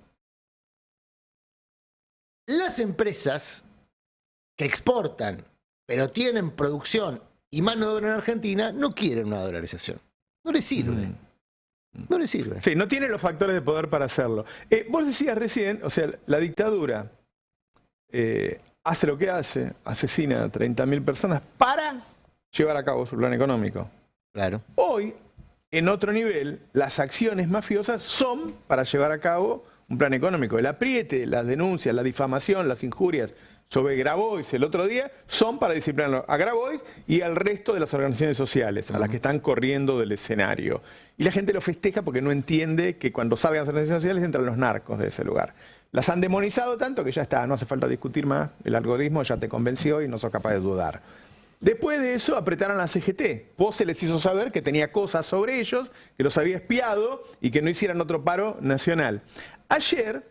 las empresas que exportan, pero tienen producción y mano de obra en Argentina, no quieren una dolarización. No les sirve. No les sirve. Sí, no tiene los factores de poder para hacerlo. Vos decías recién, o sea, la dictadura hace lo que hace, asesina a 30.000 personas para llevar a cabo su plan económico. Claro. Hoy, en otro nivel, las acciones mafiosas son para llevar a cabo un plan económico. El apriete, las denuncias, la difamación, las injurias sobre Grabois el otro día son para disciplinar a Grabois y al resto de las organizaciones sociales, a las que están corriendo del escenario. Y la gente lo festeja porque no entiende que cuando salgan las organizaciones sociales entran los narcos de ese lugar. Las han demonizado tanto que ya está, no hace falta discutir más, el algoritmo ya te convenció y no sos capaz de dudar. Después de eso apretaron a la CGT. Vos se les hizo saber que tenía cosas sobre ellos, que los había espiado y que no hicieran otro paro nacional. Ayer,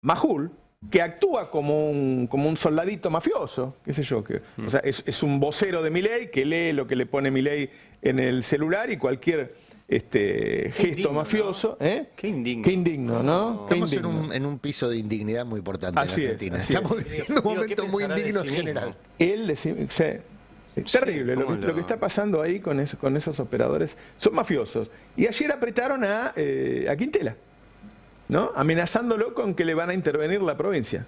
Majul, que actúa como un soldadito mafioso, qué sé yo, o sea, es un vocero de Milei que lee lo que le pone Milei en el celular y cualquier gesto indigno, mafioso. ¿No? Qué indigno. Qué indigno, ¿no? Estamos en un piso de indignidad muy importante en Argentina. Estamos viviendo un momento muy indigno en general. Terrible, lo que está pasando ahí con esos operadores. Son mafiosos. Y ayer apretaron a Quintela, ¿no? Amenazándolo con que le van a intervenir la provincia.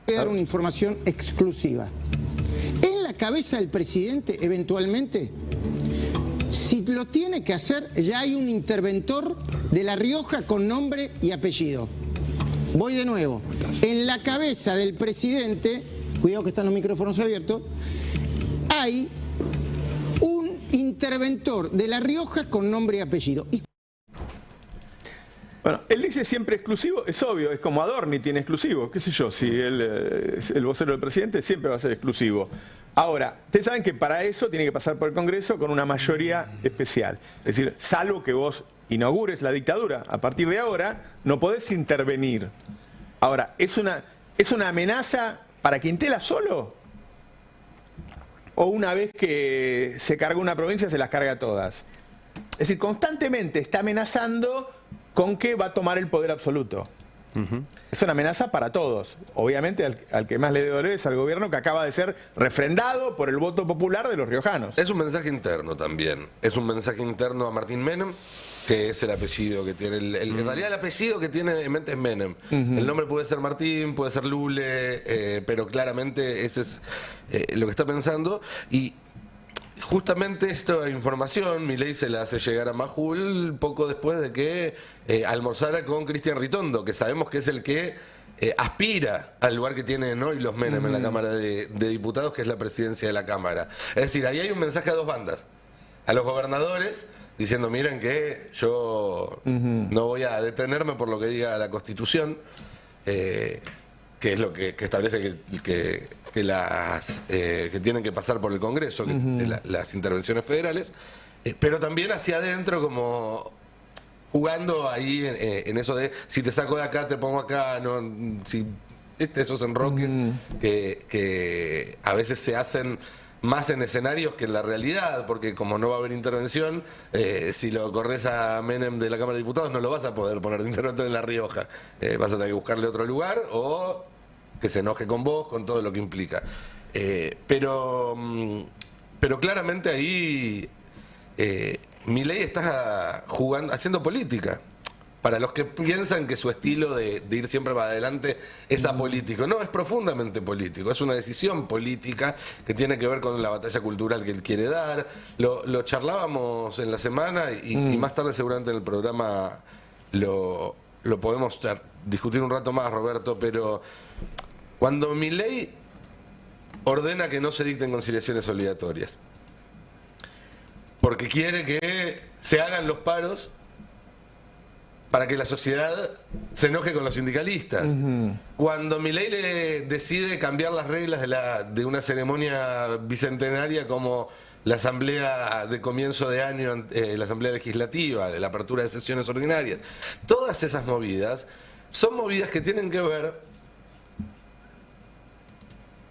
Voy a dar una información exclusiva. En la cabeza del presidente, eventualmente, si lo tiene que hacer, ya hay un interventor de La Rioja con nombre y apellido. Voy de nuevo. En la cabeza del presidente, cuidado que están los micrófonos abiertos, hay un interventor de La Rioja con nombre y apellido. Bueno, él dice siempre exclusivo, es obvio, es como Adorni tiene exclusivo, qué sé yo, si él es el vocero del presidente siempre va a ser exclusivo. Ahora, ustedes saben que para eso tiene que pasar por el Congreso con una mayoría especial. Es decir, salvo que vos inaugures la dictadura, a partir de ahora no podés intervenir. Ahora, ¿es una amenaza para Quintela solo? ¿O una vez que se carga una provincia se las carga todas? Es decir, constantemente está amenazando con que va a tomar el poder absoluto. Es una amenaza para todos. Obviamente al que más le debe doler es al gobierno que acaba de ser refrendado por el voto popular de los riojanos. Es un mensaje interno también. Es un mensaje interno a Martín Menem, que es el apellido que tiene. En realidad el apellido que tiene en mente es Menem. El nombre puede ser Martín, puede ser Lule, pero claramente ese es lo que está pensando. Y justamente esta información Milei se la hace llegar a Majul poco después de que almorzara con Cristian Ritondo, que sabemos que es el que aspira al lugar que tienen hoy los Menem en la Cámara de Diputados, que es la presidencia de la Cámara. Es decir, ahí hay un mensaje a dos bandas. A los gobernadores, diciendo, miren que yo no voy a detenerme por lo que diga la Constitución, que es lo que establece que tienen que pasar por el Congreso, las intervenciones federales, pero también hacia adentro, como jugando ahí en eso de si te saco de acá, te pongo acá, esos enroques que a veces se hacen más en escenarios que en la realidad, porque como no va a haber intervención, si lo corres a Menem de la Cámara de Diputados no lo vas a poder poner de interventor en La Rioja, vas a tener que buscarle otro lugar o que se enoje con vos, con todo lo que implica. Pero claramente ahí Milei está jugando, haciendo política. Para los que piensan que su estilo de ir siempre para adelante es apolítico. No, es profundamente político. Es una decisión política que tiene que ver con la batalla cultural que él quiere dar. Lo charlábamos en la semana y más tarde seguramente en el programa lo podemos discutir un rato más, Roberto, pero cuando Milei ordena que no se dicten conciliaciones obligatorias, porque quiere que se hagan los paros para que la sociedad se enoje con los sindicalistas. Cuando Milei le decide cambiar las reglas de una ceremonia bicentenaria como la asamblea de comienzo de año, la asamblea legislativa, la apertura de sesiones ordinarias, todas esas movidas son movidas que tienen que ver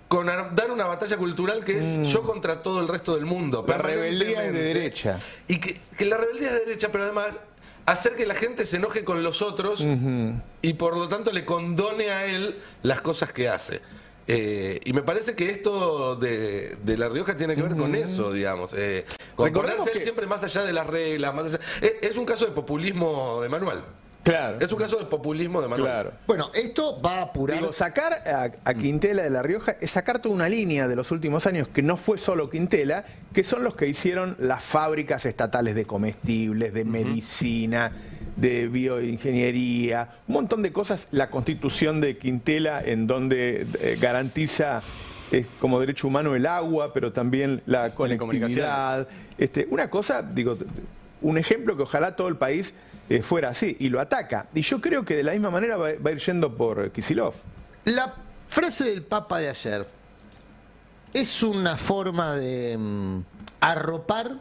con dar una batalla cultural que es yo contra todo el resto del mundo. La rebeldía es de derecha. Y que la rebeldía es de derecha, pero además hacer que la gente se enoje con los otros y por lo tanto le condone a él las cosas que hace. Y me parece que esto de La Rioja tiene que ver con eso, digamos. Con ponerse él siempre más allá de las reglas. Más allá. Es un caso de populismo de manual. Claro. Es un caso de populismo de manual. Claro. Bueno, esto va a apurar. Digo, sacar a Quintela de La Rioja es sacar toda una línea de los últimos años que no fue solo Quintela, que son los que hicieron las fábricas estatales de comestibles, de medicina, de bioingeniería, un montón de cosas. La constitución de Quintela, en donde garantiza como derecho humano el agua, pero también la conectividad. Una cosa, digo, un ejemplo que ojalá todo el país fuera así, y lo ataca. Y yo creo que de la misma manera va a ir yendo por Kicillof. La frase del Papa de ayer es una forma de arropar,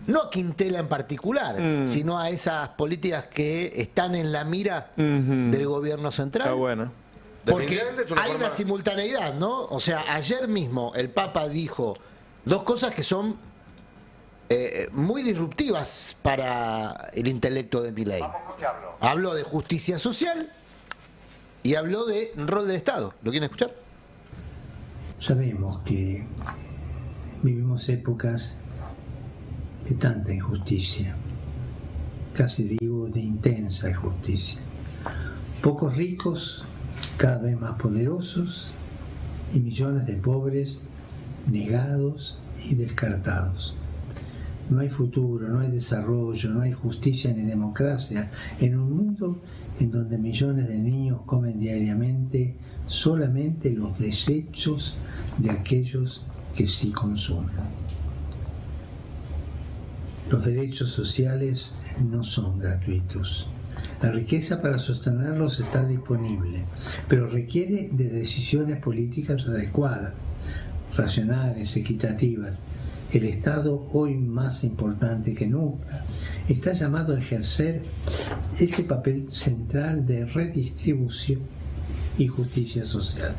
no a Quintela en particular, sino a esas políticas que están en la mira del gobierno central. Está bueno. Porque hay una simultaneidad, ¿no? O sea, ayer mismo el Papa dijo dos cosas que son muy disruptivas para el intelecto de Milei. Habló de justicia social y habló de rol del Estado. ¿Lo quieren escuchar? Sabemos que vivimos épocas de tanta injusticia, casi digo de intensa injusticia. Pocos ricos, cada vez más poderosos, y millones de pobres negados y descartados. No hay futuro, no hay desarrollo, no hay justicia ni democracia en un mundo en donde millones de niños comen diariamente solamente los desechos de aquellos que sí consumen. Los derechos sociales no son gratuitos. La riqueza para sostenerlos está disponible, pero requiere de decisiones políticas adecuadas, racionales, equitativas. El Estado, hoy más importante que nunca, está llamado a ejercer ese papel central de redistribución y justicia social.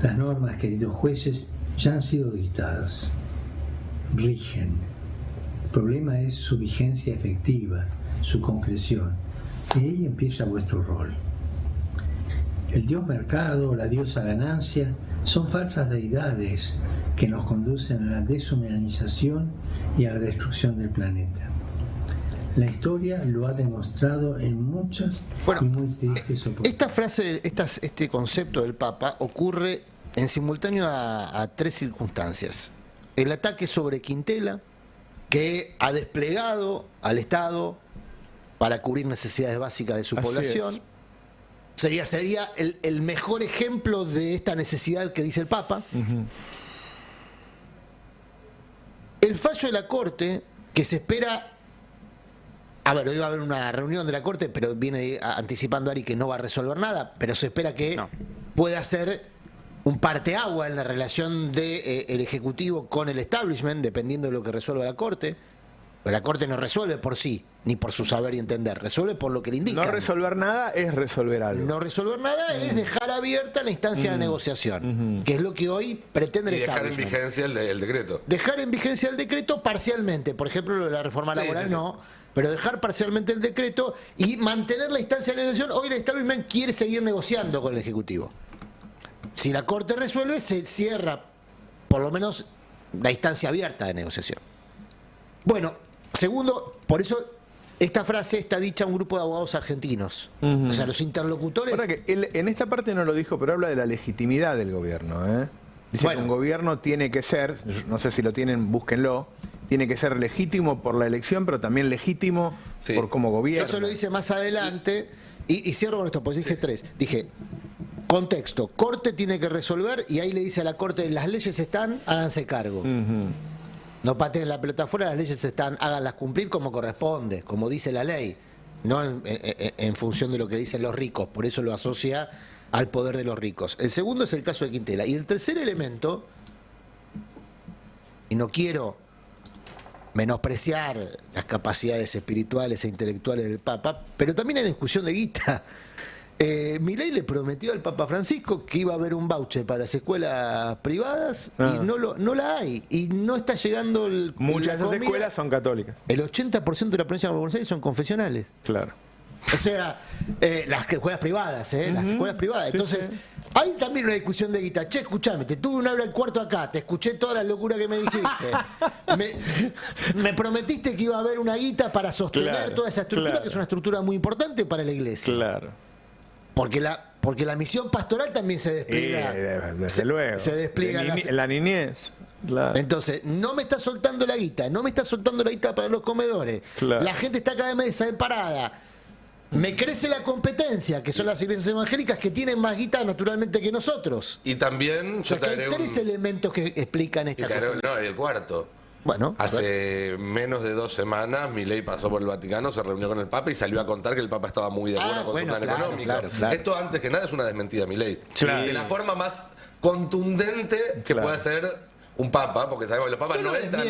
Las normas, queridos jueces, ya han sido dictadas, rigen. El problema es su vigencia efectiva, su concreción. Y ahí empieza vuestro rol. El dios mercado, la diosa ganancia, son falsas deidades que nos conducen a la deshumanización y a la destrucción del planeta. La historia lo ha demostrado en muchas y muy tristes oportunidades. Esta frase, este concepto del Papa ocurre en simultáneo a tres circunstancias. El ataque sobre Quintela, que ha desplegado al Estado para cubrir necesidades básicas de su población. Sería el mejor ejemplo de esta necesidad que dice el Papa. El fallo de la Corte, que se espera... A ver, hoy va a haber una reunión de la Corte, pero viene anticipando Ari que no va a resolver nada, pero se espera que pueda ser un parteagua en la relación del Ejecutivo con el establishment, dependiendo de lo que resuelva la Corte. Pero la Corte no resuelve por sí, ni por su saber y entender, resuelve por lo que le indica. No resolver nada es resolver algo. No resolver nada es dejar abierta la instancia de negociación, que es lo que hoy pretende el establishment. Y dejar en vigencia el decreto. Dejar en vigencia el decreto parcialmente, por ejemplo, lo de la reforma laboral no, pero dejar parcialmente el decreto y mantener la instancia de negociación. Hoy el establishment quiere seguir negociando con el Ejecutivo. Si la Corte resuelve, se cierra por lo menos la instancia abierta de negociación. Bueno, segundo, por eso esta frase está dicha a un grupo de abogados argentinos. O sea, los interlocutores... Ahora que él, en esta parte no lo dijo, pero habla de la legitimidad del gobierno. Dice que un gobierno tiene que ser, no sé si lo tienen, búsquenlo, tiene que ser legítimo por la elección, pero también legítimo por cómo gobierna. Eso lo dice más adelante. Y cierro con esto, pues dije tres. Dije, contexto, Corte tiene que resolver y ahí le dice a la Corte, las leyes están, háganse cargo. No pateen la pelota afuera, las leyes están, háganlas cumplir como corresponde, como dice la ley, no en función de lo que dicen los ricos, por eso lo asocia al poder de los ricos. El segundo es el caso de Quintela. Y el tercer elemento, y no quiero menospreciar las capacidades espirituales e intelectuales del Papa, pero también hay discusión de guita. Milei le prometió al Papa Francisco que iba a haber un voucher para las escuelas privadas y no la hay. Y no está llegando muchas de esas escuelas son católicas. El 80% de la provincia de Buenos Aires son confesionales. Claro. O sea, las escuelas privadas, las escuelas privadas. Entonces, hay también una discusión de guita. Che, escuchame, te tuve una hora al cuarto acá, te escuché toda la locura que me dijiste. me prometiste que iba a haber una guita para sostener toda esa estructura, que es una estructura muy importante para la iglesia. Claro. Porque la misión pastoral también se despliega. Desde luego. Se despliega la niñez. Claro. Entonces, no me está soltando la guita, no me está soltando la guita para los comedores. Claro. La gente está cada vez más desamparada. Me crece la competencia, que son las iglesias evangélicas que tienen más guita naturalmente que nosotros. Y también... O sea, que hay tres elementos que explican esta cosa. No, y el cuarto. Bueno, hace menos de 2 semanas Milei pasó por el Vaticano, se reunió con el Papa y salió a contar que el Papa estaba muy de acuerdo con su plan económico. Claro. Esto antes que nada es una desmentida de Milei. Claro. De la forma más contundente que puede ser un Papa, porque sabemos que los papas no entran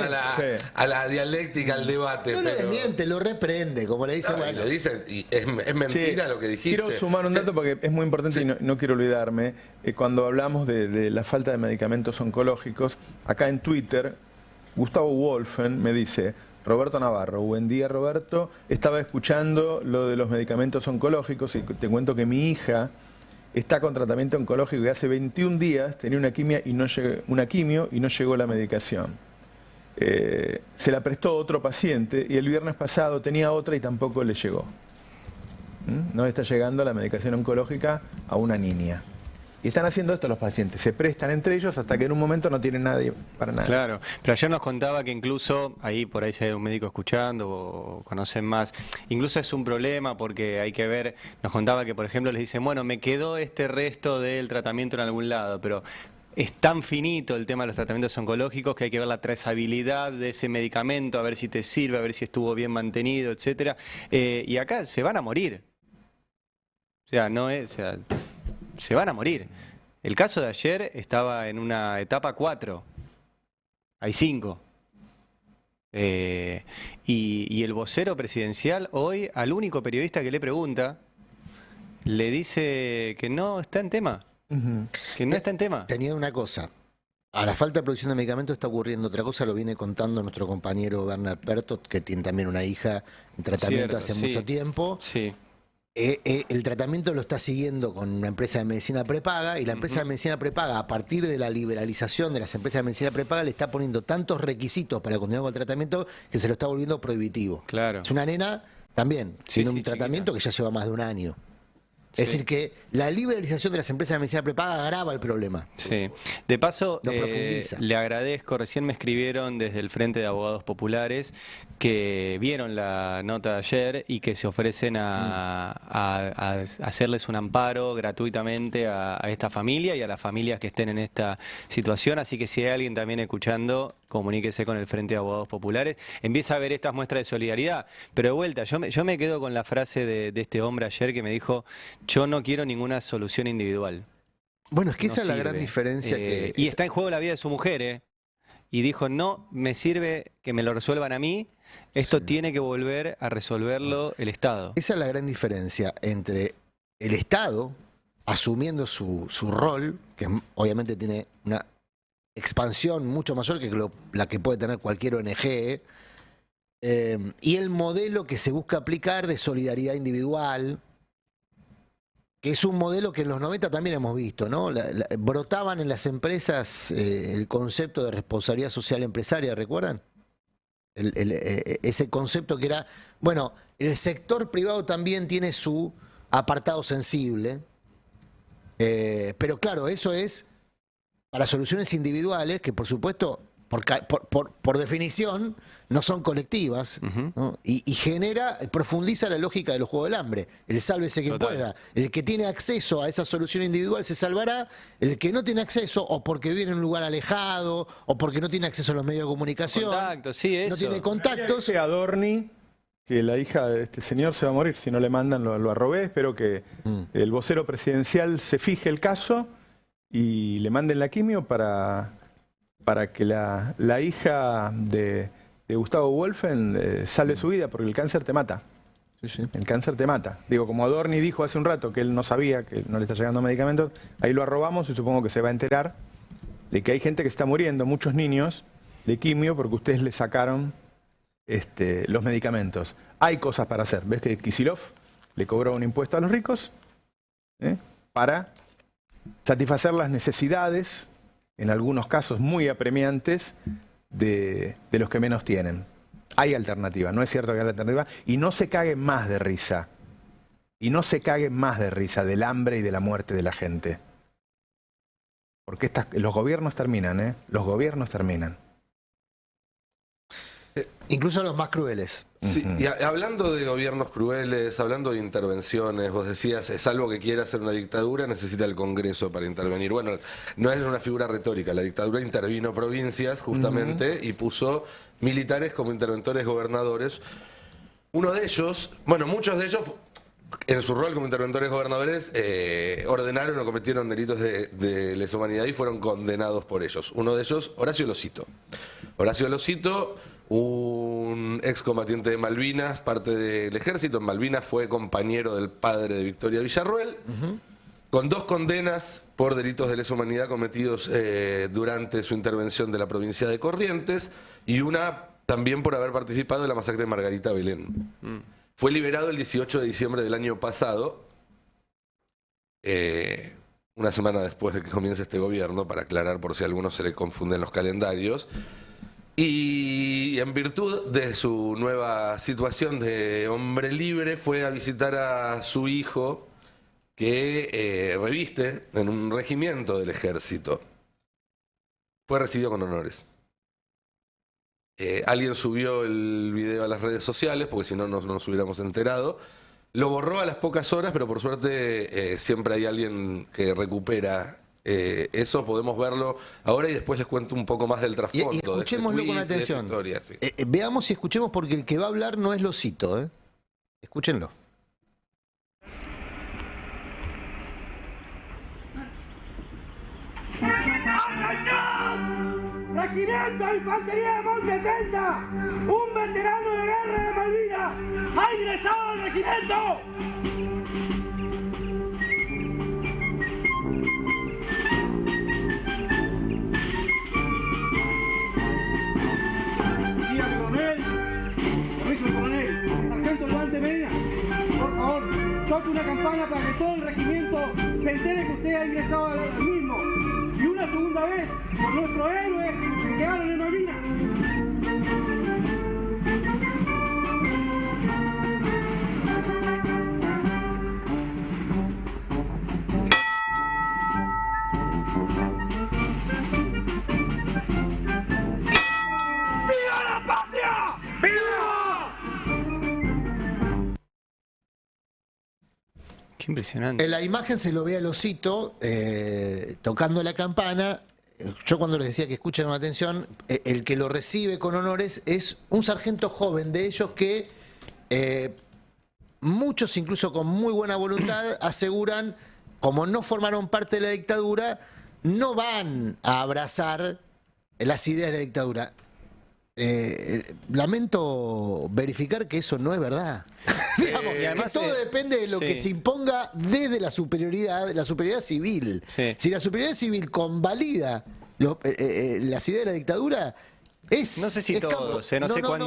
a la dialéctica, al debate. No lo desmiente, lo reprende, como le dice. Le dicen, y es mentira lo que dijiste. Quiero sumar un dato porque es muy importante y no quiero olvidarme. Cuando hablamos de la falta de medicamentos oncológicos, acá en Twitter, Gustavo Wolfen me dice: Roberto Navarro, buen día Roberto, estaba escuchando lo de los medicamentos oncológicos y te cuento que mi hija está con tratamiento oncológico y hace 21 días tenía una quimio y no llegó la medicación. Se la prestó otro paciente y el viernes pasado tenía otra y tampoco le llegó. No está llegando la medicación oncológica a una niña. Y están haciendo esto los pacientes, se prestan entre ellos hasta que en un momento no tienen nadie para nada. Claro, pero ayer nos contaba que incluso, ahí por ahí si hay un médico escuchando o conocen más, incluso es un problema porque hay que ver, nos contaba que por ejemplo les dicen, bueno, me quedó este resto del tratamiento en algún lado, pero es tan finito el tema de los tratamientos oncológicos que hay que ver la trazabilidad de ese medicamento, a ver si te sirve, a ver si estuvo bien mantenido, etcétera. Y acá se van a morir. O sea, se van a morir. El caso de ayer estaba en una etapa 4. Hay 5. Y el vocero presidencial hoy, al único periodista que le pregunta, le dice que no está en tema. Que no está en tema. Tenía una cosa. A la falta de producción de medicamentos está ocurriendo otra cosa, lo viene contando nuestro compañero Werner Pertot, que tiene también una hija en tratamiento hace mucho tiempo. Sí. El tratamiento lo está siguiendo con una empresa de medicina prepaga y la empresa de medicina prepaga, a partir de la liberalización de las empresas de medicina prepaga, le está poniendo tantos requisitos para continuar con el tratamiento que se lo está volviendo prohibitivo. Claro. Es una nena también, tiene un tratamiento que ya lleva más de un año. Es decir, que la liberalización de las empresas de medicina prepaga agrava el problema. Sí. De paso, Lo profundiza. le agradezco, recién me escribieron desde el Frente de Abogados Populares que vieron la nota de ayer y que se ofrecen a hacerles un amparo gratuitamente a esta familia y a las familias que estén en esta situación. Así que si hay alguien también escuchando, comuníquese con el Frente de Abogados Populares. Empieza a ver estas muestras de solidaridad. Pero de vuelta, yo me quedo con la frase de este hombre ayer que me dijo: yo no quiero ninguna solución individual. Bueno, es que No esa es la sirve. gran diferencia Y está en juego la vida de su mujer, y dijo: no me sirve que me lo resuelvan a mí, esto tiene que volver a resolverlo el Estado. Esa es la gran diferencia entre el Estado asumiendo su rol, que obviamente tiene una expansión mucho mayor que la que puede tener cualquier ONG, y el modelo que se busca aplicar de solidaridad individual, que es un modelo que en los 90 también hemos visto, ¿no? Brotaban en las empresas el concepto de responsabilidad social empresaria, ¿recuerdan? Ese concepto que era, bueno, el sector privado también tiene su apartado sensible, pero claro, eso es para soluciones individuales que por supuesto, por definición, no son colectivas, ¿no? Y profundiza la lógica de los juegos del hambre. El sálvese quien pueda. El que tiene acceso a esa solución individual se salvará. El que no tiene acceso, o porque vive en un lugar alejado, o porque no tiene acceso a los medios de comunicación, Contactos, sí, eso. no tiene contactos. Dice a Dorni que la hija de este señor se va a morir. Si no le mandan, lo arrobé. Espero que el vocero presidencial se fije el caso y le manden la quimio para que la hija de Gustavo Wolfen salve su vida, porque el cáncer te mata. El cáncer te mata. Digo, como Adorni dijo hace un rato que él no sabía, que no le está llegando medicamentos, ahí lo arrobamos y supongo que se va a enterar de que hay gente que está muriendo, muchos niños, de quimio, porque ustedes le sacaron los medicamentos. Hay cosas para hacer. ¿Ves que Kicillof le cobró un impuesto a los ricos para satisfacer las necesidades, en algunos casos muy apremiantes, de los que menos tienen? Hay alternativa, no es cierto que hay alternativa, y no se caguen más de risa. Y no se caguen más de risa del hambre y de la muerte de la gente. Porque los gobiernos terminan, los gobiernos terminan. Incluso los más crueles. Sí, y hablando de gobiernos crueles, hablando de intervenciones, vos decías, es algo que quiere hacer una dictadura, necesita el Congreso para intervenir. Bueno, no es una figura retórica, la dictadura intervino provincias justamente y puso militares como interventores gobernadores. Uno de ellos, bueno, muchos de ellos, en su rol como interventores gobernadores, ordenaron o cometieron delitos de lesa humanidad y fueron condenados por ellos. Uno de ellos, Horacio Losito. Horacio Losito, un excombatiente de Malvinas, parte del ejército. En Malvinas fue compañero del padre de Victoria Villarroel, con 2 condenas por delitos de lesa humanidad cometidos durante su intervención de la provincia de Corrientes, y una también por haber participado en la masacre de Margarita Belén. Fue liberado el 18 de diciembre del año pasado, una semana después de que comience este gobierno, para aclarar por si a algunos se le confunden los calendarios. Y en virtud de su nueva situación de hombre libre, fue a visitar a su hijo, que reviste en un regimiento del ejército. Fue recibido con honores. Alguien subió el video a las redes sociales, porque si no nos hubiéramos enterado. Lo borró a las pocas horas, pero por suerte siempre hay alguien que recupera Eso podemos verlo ahora y después les cuento un poco más del trasfondo. Y escuchémoslo con atención. Historia, sí. Veamos y escuchemos porque el que va a hablar no es Losito, ¿eh? Escúchenlo. Regimiento de Infantería de Monte 30, un veterano de guerra de Malvinas, ha ingresado al regimiento. Guía coronel, corrijo coronel, sargento Levante Medina, por favor, toque una campana para que todo el regimiento se entere que usted ha ingresado al mismo. Y una segunda vez por nuestros héroes que quedaron en Malvinas. ¡Viva la patria! ¡Viva! Qué impresionante. En la imagen se lo ve al Osito tocando la campana. Yo cuando les decía que escuchen con atención, el que lo recibe con honores es un sargento joven de ellos que muchos, incluso con muy buena voluntad, aseguran, como no formaron parte de la dictadura, no van a abrazar las ideas de la dictadura. Lamento verificar que eso no es verdad. Digamos, y además que todo depende de lo que se imponga desde la superioridad civil. Sí. Si la superioridad civil convalida las ideas de la dictadura, No sé si todos, no sé cuán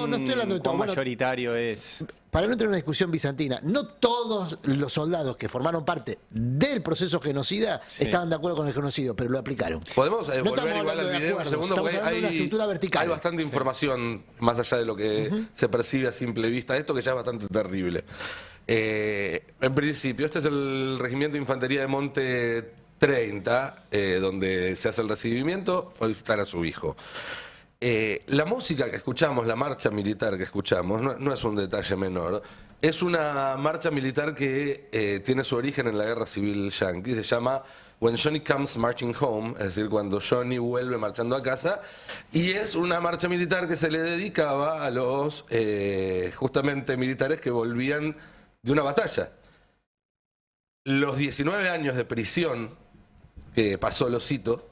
mayoritario es. Para no entrar en una discusión bizantina, no todos los soldados que formaron parte del proceso genocida estaban de acuerdo con el genocidio, pero lo aplicaron. Podemos No volver estamos igual hablando al de video un acuerdos, segundo, estamos porque hablando de una estructura vertical. hay bastante información más allá de lo que se percibe a simple vista. Esto que ya es bastante terrible. En principio, este es el Regimiento de Infantería de Monte 30, donde se hace el recibimiento, fue a visitar a su hijo. La música que escuchamos, la marcha militar que escuchamos, no es un detalle menor. Es una marcha militar que tiene su origen en la Guerra Civil Yankee. Se llama When Johnny Comes Marching Home, es decir, cuando Johnny vuelve marchando a casa. Y es una marcha militar que se le dedicaba a los justamente militares que volvían de una batalla. Los 19 años de prisión que pasó Losito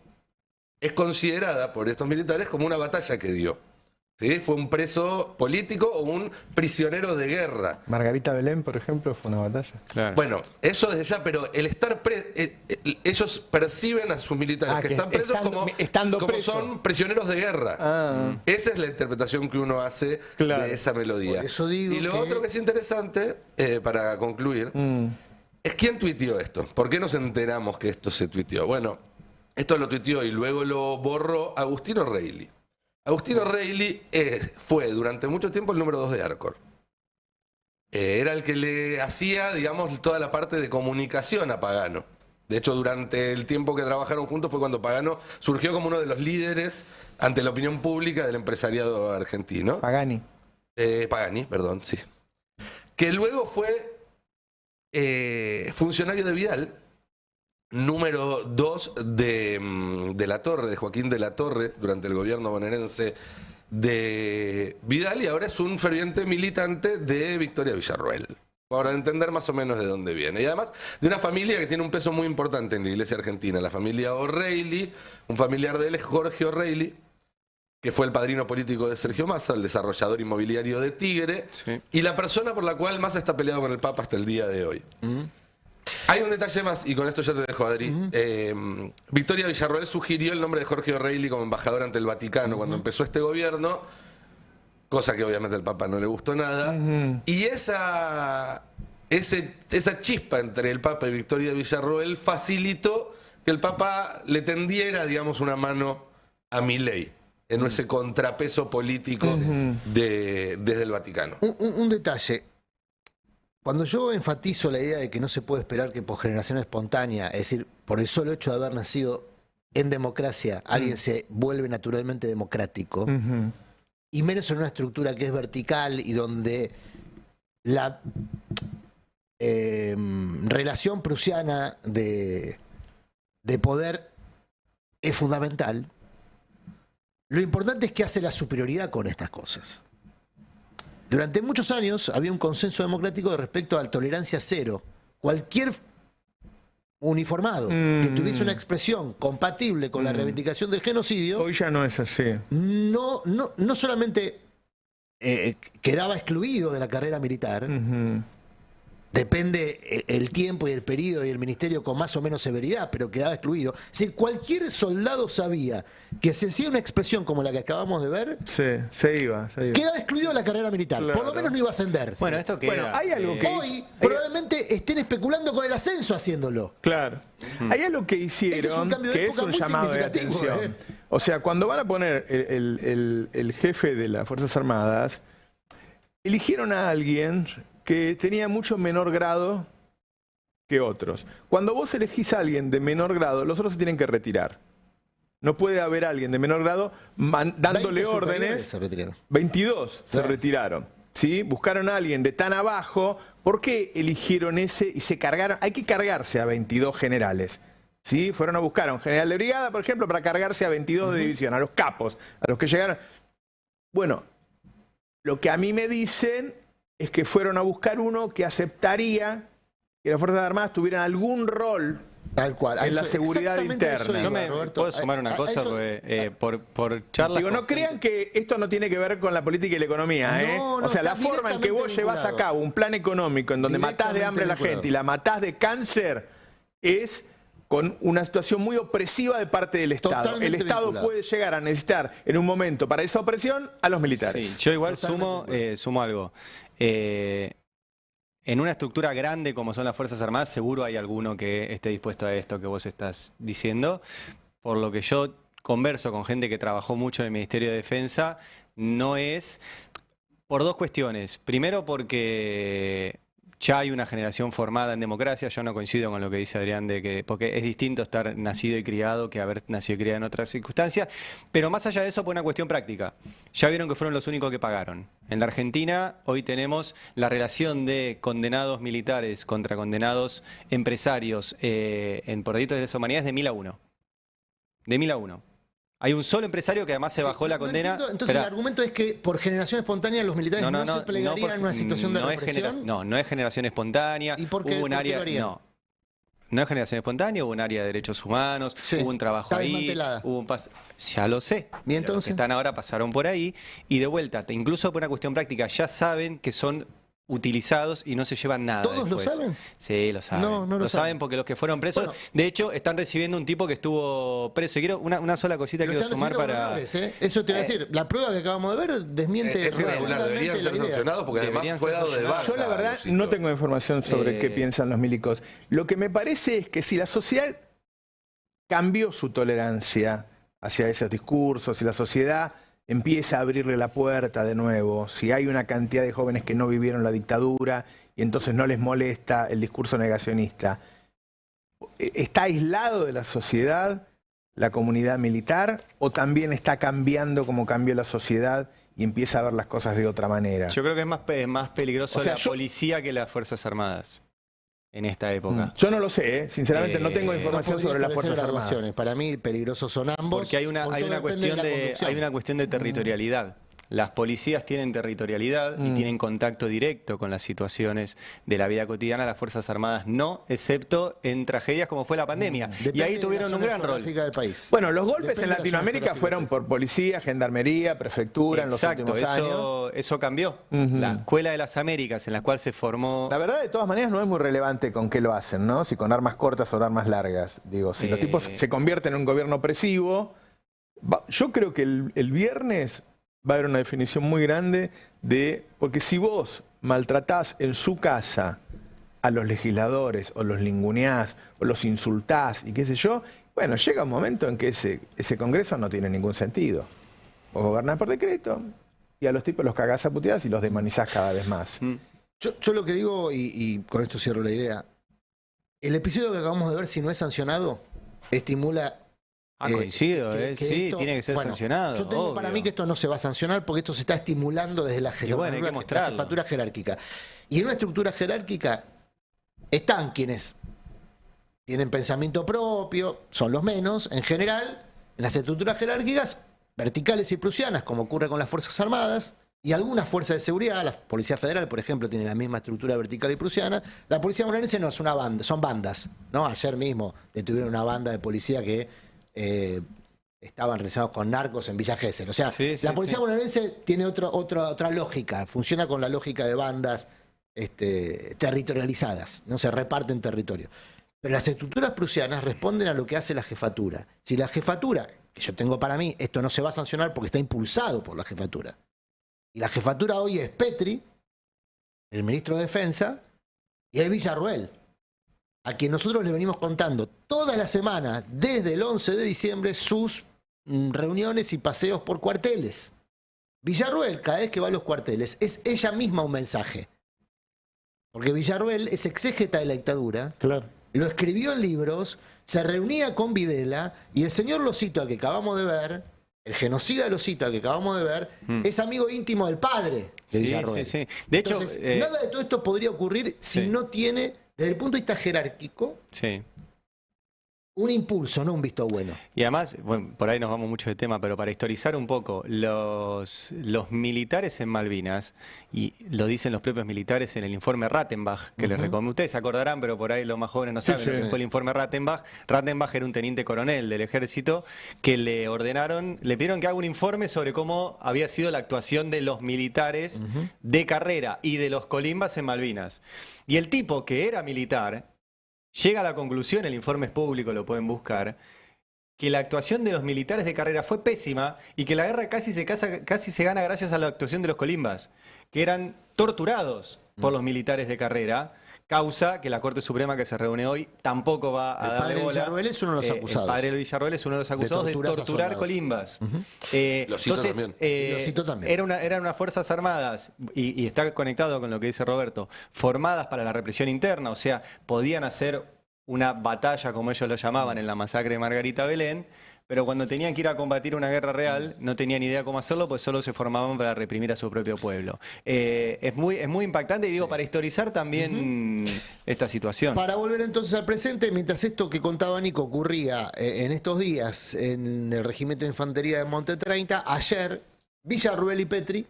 es considerada por estos militares como una batalla que dio. ¿Sí? Fue un preso político o un prisionero de guerra. Margarita Belén, por ejemplo, fue una batalla. Claro. Bueno, eso desde ya, pero el estar ellos perciben a sus militares que están presos como son prisioneros de guerra. Esa es la interpretación que uno hace de esa melodía. Por eso digo y lo otro que es interesante, para concluir, es quién tuiteó esto. ¿Por qué nos enteramos que esto se tuiteó? Bueno, esto lo tuiteó y luego lo borró Agustino Reilly. Agustino Reilly fue durante mucho tiempo el número 2 de Arcor. Era el que le hacía, digamos, toda la parte de comunicación a Pagano. De hecho, durante el tiempo que trabajaron juntos fue cuando Pagano surgió como uno de los líderes ante la opinión pública del empresariado argentino. Pagani, perdón, sí. Que luego fue funcionario de Vidal, número 2 de La Torre, de Joaquín de la Torre, durante el gobierno bonaerense de Vidal, y ahora es un ferviente militante de Victoria Villarroel. Para entender más o menos de dónde viene. Y además de una familia que tiene un peso muy importante en la iglesia argentina, la familia O'Reilly. Un familiar de él es Jorge O'Reilly, que fue el padrino político de Sergio Massa, el desarrollador inmobiliario de Tigre, y la persona por la cual Massa está peleado con el Papa hasta el día de hoy. Hay un detalle más, y con esto ya te dejo, Adri. Victoria Villarroel sugirió el nombre de Jorge O'Reilly como embajador ante el Vaticano cuando empezó este gobierno, cosa que obviamente al Papa no le gustó nada. Y esa chispa entre el Papa y Victoria Villarroel facilitó que el Papa le tendiera, digamos, una mano a Milei en ese contrapeso político desde el Vaticano. Un detalle. Cuando yo enfatizo la idea de que no se puede esperar que por generación espontánea, es decir, por el solo hecho de haber nacido en democracia, alguien se vuelve naturalmente democrático, y menos en una estructura que es vertical y donde la relación prusiana de poder es fundamental. Lo importante es que hace la superioridad con estas cosas. Durante muchos años había un consenso democrático respecto a la tolerancia cero. Cualquier uniformado que tuviese una expresión compatible con la reivindicación del genocidio, hoy ya no es así. No solamente quedaba excluido de la carrera militar, depende el tiempo y el periodo y el ministerio con más o menos severidad, pero quedaba excluido. Si cualquier soldado sabía que se hacía una expresión como la que acabamos de ver, se iba. Quedaba excluido de la carrera militar. Claro. Por lo menos no iba a ascender. Bueno, esto queda. Bueno, hay algo que hoy probablemente estén especulando con el ascenso haciéndolo. Claro. Hay algo que hicieron Este es un cambio de que es época un muy llamado de significativo, atención. O sea, cuando van a poner el jefe de las Fuerzas Armadas, eligieron a alguien que tenía mucho menor grado que otros. Cuando vos elegís a alguien de menor grado, los otros se tienen que retirar. No puede haber alguien de menor grado dándole órdenes. Se retiraron. 22 se retiraron. ¿Sí? Buscaron a alguien de tan abajo. ¿Por qué eligieron ese y se cargaron? Hay que cargarse a 22 generales. ¿Sí? Fueron a buscar a un general de brigada, por ejemplo, para cargarse a 22 de división, a los capos, a los que llegaron. Bueno, lo que a mí me dicen es que fueron a buscar uno que aceptaría que las Fuerzas Armadas tuvieran algún rol tal cual en la seguridad interna. Yo me puedo sumar una cosa, por charlas. Digo, no crean que esto no tiene que ver con la política y la economía. No, o sea, la forma en que vos llevás a cabo un plan económico en donde matás de hambre a la gente y la matás de cáncer es con una situación muy opresiva de parte del Estado. Totalmente el Estado vinculado. puede llegar a necesitar en un momento para esa opresión a los militares. Sí, yo igual sumo algo. En una estructura grande como son las Fuerzas Armadas, seguro hay alguno que esté dispuesto a esto que vos estás diciendo. Por lo que yo converso con gente que trabajó mucho en el Ministerio de Defensa, no es por dos cuestiones. Primero porque ya hay una generación formada en democracia. Yo no coincido con lo que dice Adrián, porque es distinto estar nacido y criado que haber nacido y criado en otras circunstancias. Pero más allá de eso, por una cuestión práctica. Ya vieron que fueron los únicos que pagaron. En la Argentina hoy tenemos la relación de condenados militares contra condenados empresarios por delitos de lesa humanidad es de 1000 a 1. De 1000 a 1. Hay un solo empresario que además se bajó la condena. Entonces el argumento es que por generación espontánea los militares no se plegarían en una situación de represión. No es generación espontánea. ¿Y por qué? Hubo un área, no es generación espontánea, hubo un área de derechos humanos, hubo un trabajo ahí, hubo ya lo sé. ¿Y entonces? Los que están ahora pasaron por ahí y de vuelta, incluso por una cuestión práctica, ya saben que son utilizados y no se llevan nada. ¿Todos después. lo saben? Sí, lo saben. No lo saben porque los que fueron presos, de hecho, están recibiendo un tipo que estuvo preso. Y quiero una sola cosita quiero sumar para... Eso te voy a decir, la prueba que acabamos de ver desmiente. Es irregular, deberían ser sancionados porque además fue dado de baja. Yo la verdad no tengo información sobre qué piensan los milicos. Lo que me parece es que si la sociedad cambió su tolerancia hacia esos discursos, si la sociedad empieza a abrirle la puerta de nuevo, si hay una cantidad de jóvenes que no vivieron la dictadura y entonces no les molesta el discurso negacionista, ¿está aislado de la sociedad la comunidad militar o también está cambiando como cambió la sociedad y empieza a ver las cosas de otra manera? Yo creo que es más peligroso la policía que las Fuerzas Armadas en esta época. Yo no lo sé, sinceramente no tengo información sobre las Fuerzas Armadas. Para mí peligrosos son ambos. Porque hay una cuestión de territorialidad. Las policías tienen territorialidad y tienen contacto directo con las situaciones de la vida cotidiana. Las Fuerzas Armadas no, excepto en tragedias como fue la pandemia. Y ahí tuvieron un gran rol. Del país. Bueno, los golpes en Latinoamérica fueron por policía, gendarmería, prefectura en los últimos años. Eso cambió. La Escuela de las Américas, en la cual se formó... La verdad, de todas maneras, no es muy relevante con qué lo hacen, ¿no? Si con armas cortas o armas largas. Digo, si los tipos se convierten en un gobierno opresivo... Yo creo que el viernes... va a haber una definición muy grande de... Porque si vos maltratás en su casa a los legisladores, o los linguneás, o los insultás, y qué sé yo, bueno, llega un momento en que ese Congreso no tiene ningún sentido. Vos gobernás por decreto, y a los tipos los cagás a puteadas y los demonizás cada vez más. Yo lo que digo, y con esto cierro la idea, el episodio que acabamos de ver, si no es sancionado, estimula... coincido, sí, esto, tiene que ser sancionado. Yo tengo para mí que esto no se va a sancionar porque esto se está estimulando desde la jefatura jerárquica. Y en una estructura jerárquica están quienes tienen pensamiento propio, son los menos en general, en las estructuras jerárquicas verticales y prusianas, como ocurre con las Fuerzas Armadas, y algunas fuerzas de seguridad, la Policía Federal, por ejemplo, tiene la misma estructura vertical y prusiana. La Policía Bonaerense no es una banda, son bandas, ¿no? Ayer mismo detuvieron una banda de policía que estaban relacionados con narcos en Villa Gesell. O sea, la Policía Bonaerense tiene otra lógica, funciona con la lógica de bandas territorializadas, no se reparten territorio. Pero las estructuras prusianas responden a lo que hace la jefatura. Si la jefatura, que yo tengo para mí, esto no se va a sancionar porque está impulsado por la jefatura. Y la jefatura hoy es Petri, el ministro de Defensa, y es Villarroel, a quien nosotros le venimos contando todas las semanas, desde el 11 de diciembre, sus reuniones y paseos por cuarteles. Villarroel, cada vez que va a los cuarteles, es ella misma un mensaje. Porque Villarroel es exégeta de la dictadura, lo escribió en libros, se reunía con Videla, y el señor Losito, al que acabamos de ver, el genocida de Losito, al que acabamos de ver, es amigo íntimo del padre de Villarroel. De hecho, entonces, nada de todo esto podría ocurrir si no tiene, desde el punto de vista jerárquico, un impulso, no un visto bueno. Y además, bueno, por ahí nos vamos mucho de tema, pero para historizar un poco, los militares en Malvinas, y lo dicen los propios militares en el informe Rattenbach, que les recomiendo, ustedes se acordarán, pero por ahí los más jóvenes no saben lo que fue el informe Rattenbach. Rattenbach era un teniente coronel del ejército que le pidieron que haga un informe sobre cómo había sido la actuación de los militares de carrera y de los colimbas en Malvinas. Y el tipo que era militar llega a la conclusión, el informe es público, lo pueden buscar, que la actuación de los militares de carrera fue pésima y que la guerra casi se gana gracias a la actuación de los colimbas, que eran torturados por los militares de carrera, causa que la Corte Suprema que se reúne hoy tampoco va a darle bola. El padre Villarroel es uno de los acusados. El padre Villarroel es uno de los acusados de torturar colimbas. Losito también. Eran unas Fuerzas Armadas, y está conectado con lo que dice Roberto, formadas para la represión interna, o sea, podían hacer una batalla, como ellos lo llamaban, en la masacre de Margarita Belén, pero cuando tenían que ir a combatir una guerra real, no tenían idea cómo hacerlo, pues solo se formaban para reprimir a su propio pueblo. Es muy impactante, y digo, para historizar también esta situación. Para volver entonces al presente, mientras esto que contaba Nico ocurría en estos días en el Regimiento de Infantería de Monte 30, ayer Villarroel y Petri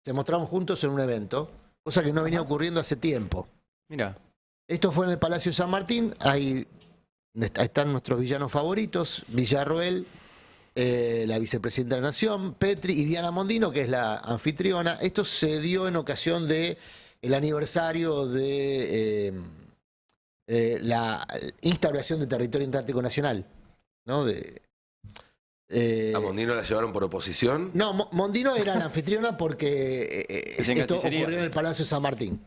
se mostraron juntos en un evento, cosa que no venía ocurriendo hace tiempo. Mira. Esto fue en el Palacio San Martín, ahí están nuestros villanos favoritos, Villarroel, la vicepresidenta de la Nación, Petri y Diana Mondino, que es la anfitriona. Esto se dio en ocasión del aniversario de la instauración del territorio antártico nacional, ¿no? ¿A Mondino la llevaron por oposición? No, Mondino era la anfitriona porque esto ocurrió en el Palacio San Martín.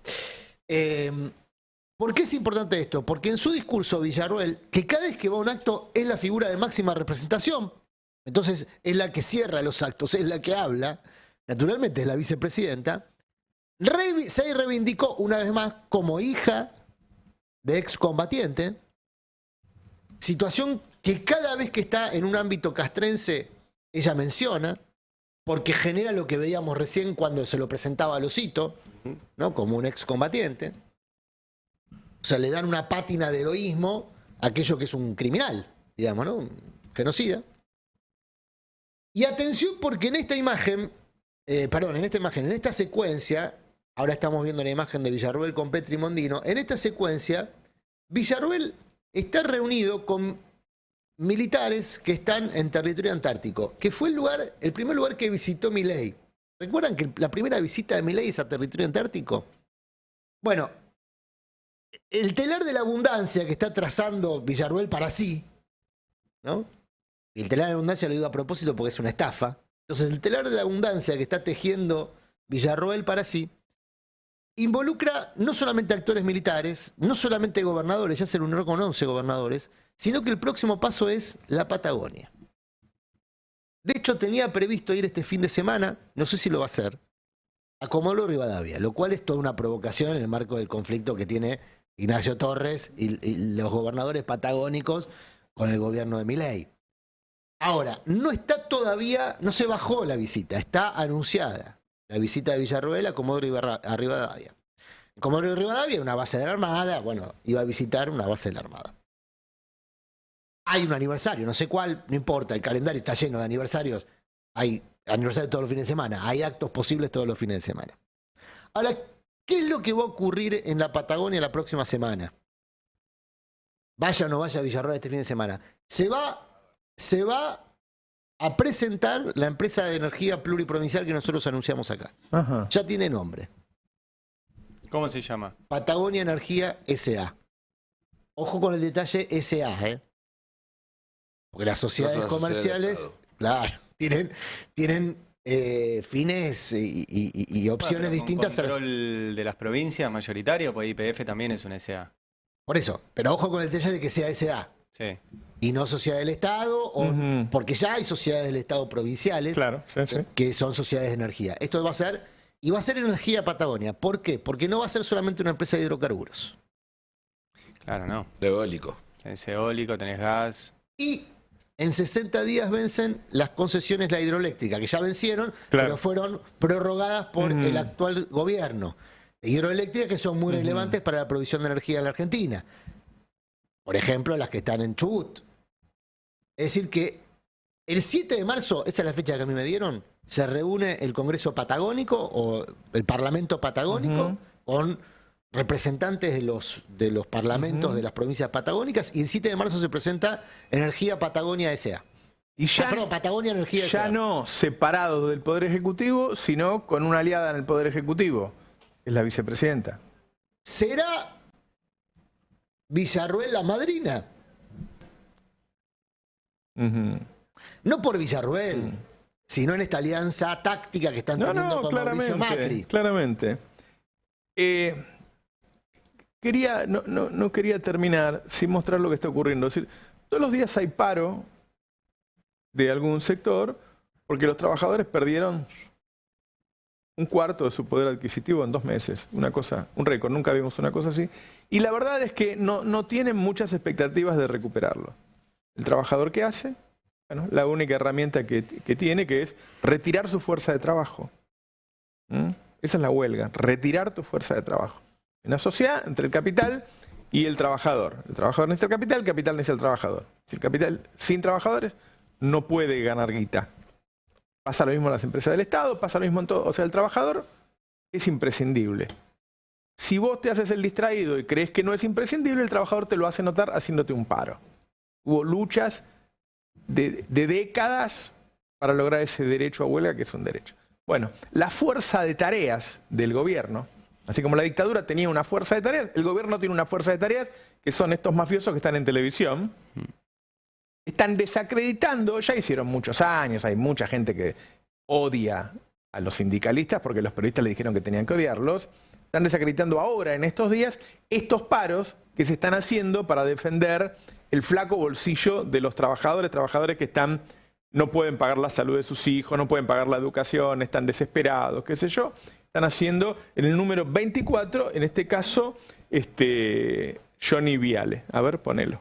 ¿Por qué es importante esto? Porque en su discurso Villarroel, que cada vez que va a un acto es la figura de máxima representación, entonces es la que cierra los actos, es la que habla, naturalmente es la vicepresidenta, se reivindicó una vez más como hija de excombatiente, situación que cada vez que está en un ámbito castrense ella menciona, porque genera lo que veíamos recién cuando se lo presentaba a Losito, ¿no? Como un excombatiente. O sea, le dan una pátina de heroísmo a aquello que es un criminal, digamos, ¿no? Un genocida. Y atención, porque en esta imagen, en esta secuencia, ahora estamos viendo la imagen de Villarroel con Petri Mondino, en esta secuencia, Villarroel está reunido con militares que están en territorio antártico, que fue el primer lugar que visitó Milei. ¿Recuerdan que la primera visita de Milei es a territorio antártico? Bueno, el telar de la abundancia que está trazando Villarroel para sí, ¿no? Y el telar de la abundancia lo digo a propósito porque es una estafa. Entonces, el telar de la abundancia que está tejiendo Villarroel para sí involucra no solamente actores militares, no solamente gobernadores, ya se reunió con 11 gobernadores, sino que el próximo paso es la Patagonia. De hecho, tenía previsto ir este fin de semana, no sé si lo va a hacer, a Comodoro Rivadavia, lo cual es toda una provocación en el marco del conflicto que tiene Ignacio Torres y los gobernadores patagónicos con el gobierno de Milei. Ahora, no está todavía, no se bajó la visita, está anunciada la visita de Villarroel a Comodoro Rivadavia. En Comodoro Rivadavia, una base de la Armada, bueno, iba a visitar una base de la Armada. Hay un aniversario, no sé cuál, no importa, el calendario está lleno de aniversarios. Hay aniversarios todos los fines de semana, hay actos posibles todos los fines de semana. Ahora, ¿qué es lo que va a ocurrir en la Patagonia la próxima semana? Vaya o no vaya a Villarroel este fin de semana. Se va a presentar la empresa de energía pluriprovincial que nosotros anunciamos acá. Ajá. Ya tiene nombre. ¿Cómo se llama? Patagonia Energía S.A. Ojo con el detalle S.A., ¿eh? Porque las sociedades comerciales, claro, tienen fines y opciones distintas. ¿El control de las provincias mayoritario? Pues YPF también es un SA. Por eso, pero ojo con el detalle de que sea S.A. Sí. Y no sociedad del Estado, porque ya hay sociedades del Estado provinciales que son sociedades de energía. Esto va a ser, y va a ser Energía Patagonia. ¿Por qué? Porque no va a ser solamente una empresa de hidrocarburos. Claro, no. De eólico. Tenés eólico, tenés gas. Y en 60 días vencen las concesiones de la hidroeléctrica, que ya vencieron, pero fueron prorrogadas por el actual gobierno. Hidroeléctricas que son muy relevantes para la provisión de energía en la Argentina. Por ejemplo, las que están en Chubut. Es decir que el 7 de marzo, esa es la fecha que a mí me dieron, se reúne el Congreso Patagónico o el Parlamento Patagónico con representantes de los parlamentos de las provincias patagónicas, y el 7 de marzo se presenta Energía Patagonia S.A. Y ya, perdón, Patagonia Energía ya S.A. no separado del Poder Ejecutivo, sino con una aliada en el Poder Ejecutivo, que es la vicepresidenta. ¿Será Villarroel la madrina? No por Villarroel, sino en esta alianza táctica que están teniendo con Mauricio Macri. Claramente. No quería terminar sin mostrar lo que está ocurriendo. Es decir, todos los días hay paro de algún sector porque los trabajadores perdieron un cuarto de su poder adquisitivo en 2 meses. Una cosa, un récord, nunca vimos una cosa así. Y la verdad es que no tienen muchas expectativas de recuperarlo. El trabajador, ¿qué hace? Bueno, la única herramienta que tiene, que es retirar su fuerza de trabajo. Esa es la huelga, retirar tu fuerza de trabajo. Una sociedad entre el capital y el trabajador. El trabajador necesita el capital necesita el trabajador. Si el capital sin trabajadores no puede ganar guita. Pasa lo mismo en las empresas del Estado, pasa lo mismo en todo. O sea, el trabajador es imprescindible. Si vos te haces el distraído y crees que no es imprescindible, el trabajador te lo hace notar haciéndote un paro. Hubo luchas de décadas para lograr ese derecho a huelga, que es un derecho. Bueno, la fuerza de tareas del gobierno, así como la dictadura tenía una fuerza de tareas, el gobierno tiene una fuerza de tareas, que son estos mafiosos que están en televisión. Están desacreditando, ya hicieron muchos años, hay mucha gente que odia a los sindicalistas porque los periodistas le dijeron que tenían que odiarlos. Están desacreditando ahora, en estos días, estos paros que se están haciendo para defender el flaco bolsillo de los trabajadores que no pueden pagar la salud de sus hijos, no pueden pagar la educación, están desesperados, qué sé yo. Están haciendo en el número 24, en este caso, Johnny Viale. A ver, ponelo.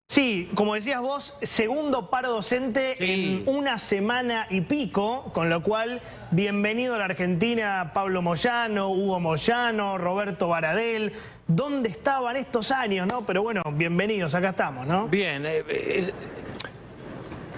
Sí, como decías vos, segundo paro docente en una semana y pico, con lo cual, bienvenido a la Argentina Pablo Moyano, Hugo Moyano, Roberto Baradel. ¿Dónde estaban estos años, no? Pero bueno, bienvenidos, acá estamos, ¿no? Bien,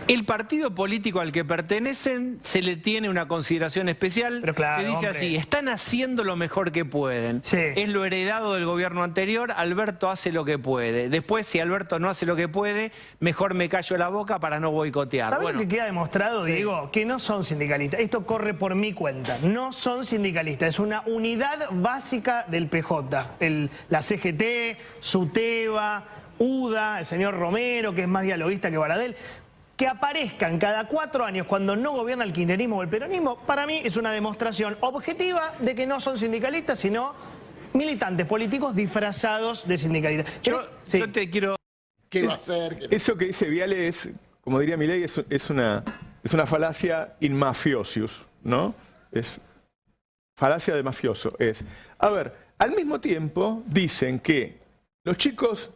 el partido político al que pertenecen se le tiene una consideración especial. Pero claro, se dice así, están haciendo lo mejor que pueden. Sí. Es lo heredado del gobierno anterior, Alberto hace lo que puede. Después, si Alberto no hace lo que puede, mejor me callo la boca para no boicotear. ¿Sabes lo que queda demostrado, Diego? Que no son sindicalistas. Esto corre por mi cuenta. No son sindicalistas. Es una unidad básica del PJ. La CGT, SUTEBA, UDA, el señor Romero, que es más dialoguista que Baradel. Que aparezcan cada 4 años cuando no gobierna el kirchnerismo o el peronismo, para mí es una demostración objetiva de que no son sindicalistas, sino militantes políticos disfrazados de sindicalistas. Yo te quiero... ¿Qué va a hacer? Eso que dice Viale es, como diría Milei, es una falacia in mafiosius, ¿no? Es falacia de mafioso. A ver, al mismo tiempo dicen que los chicos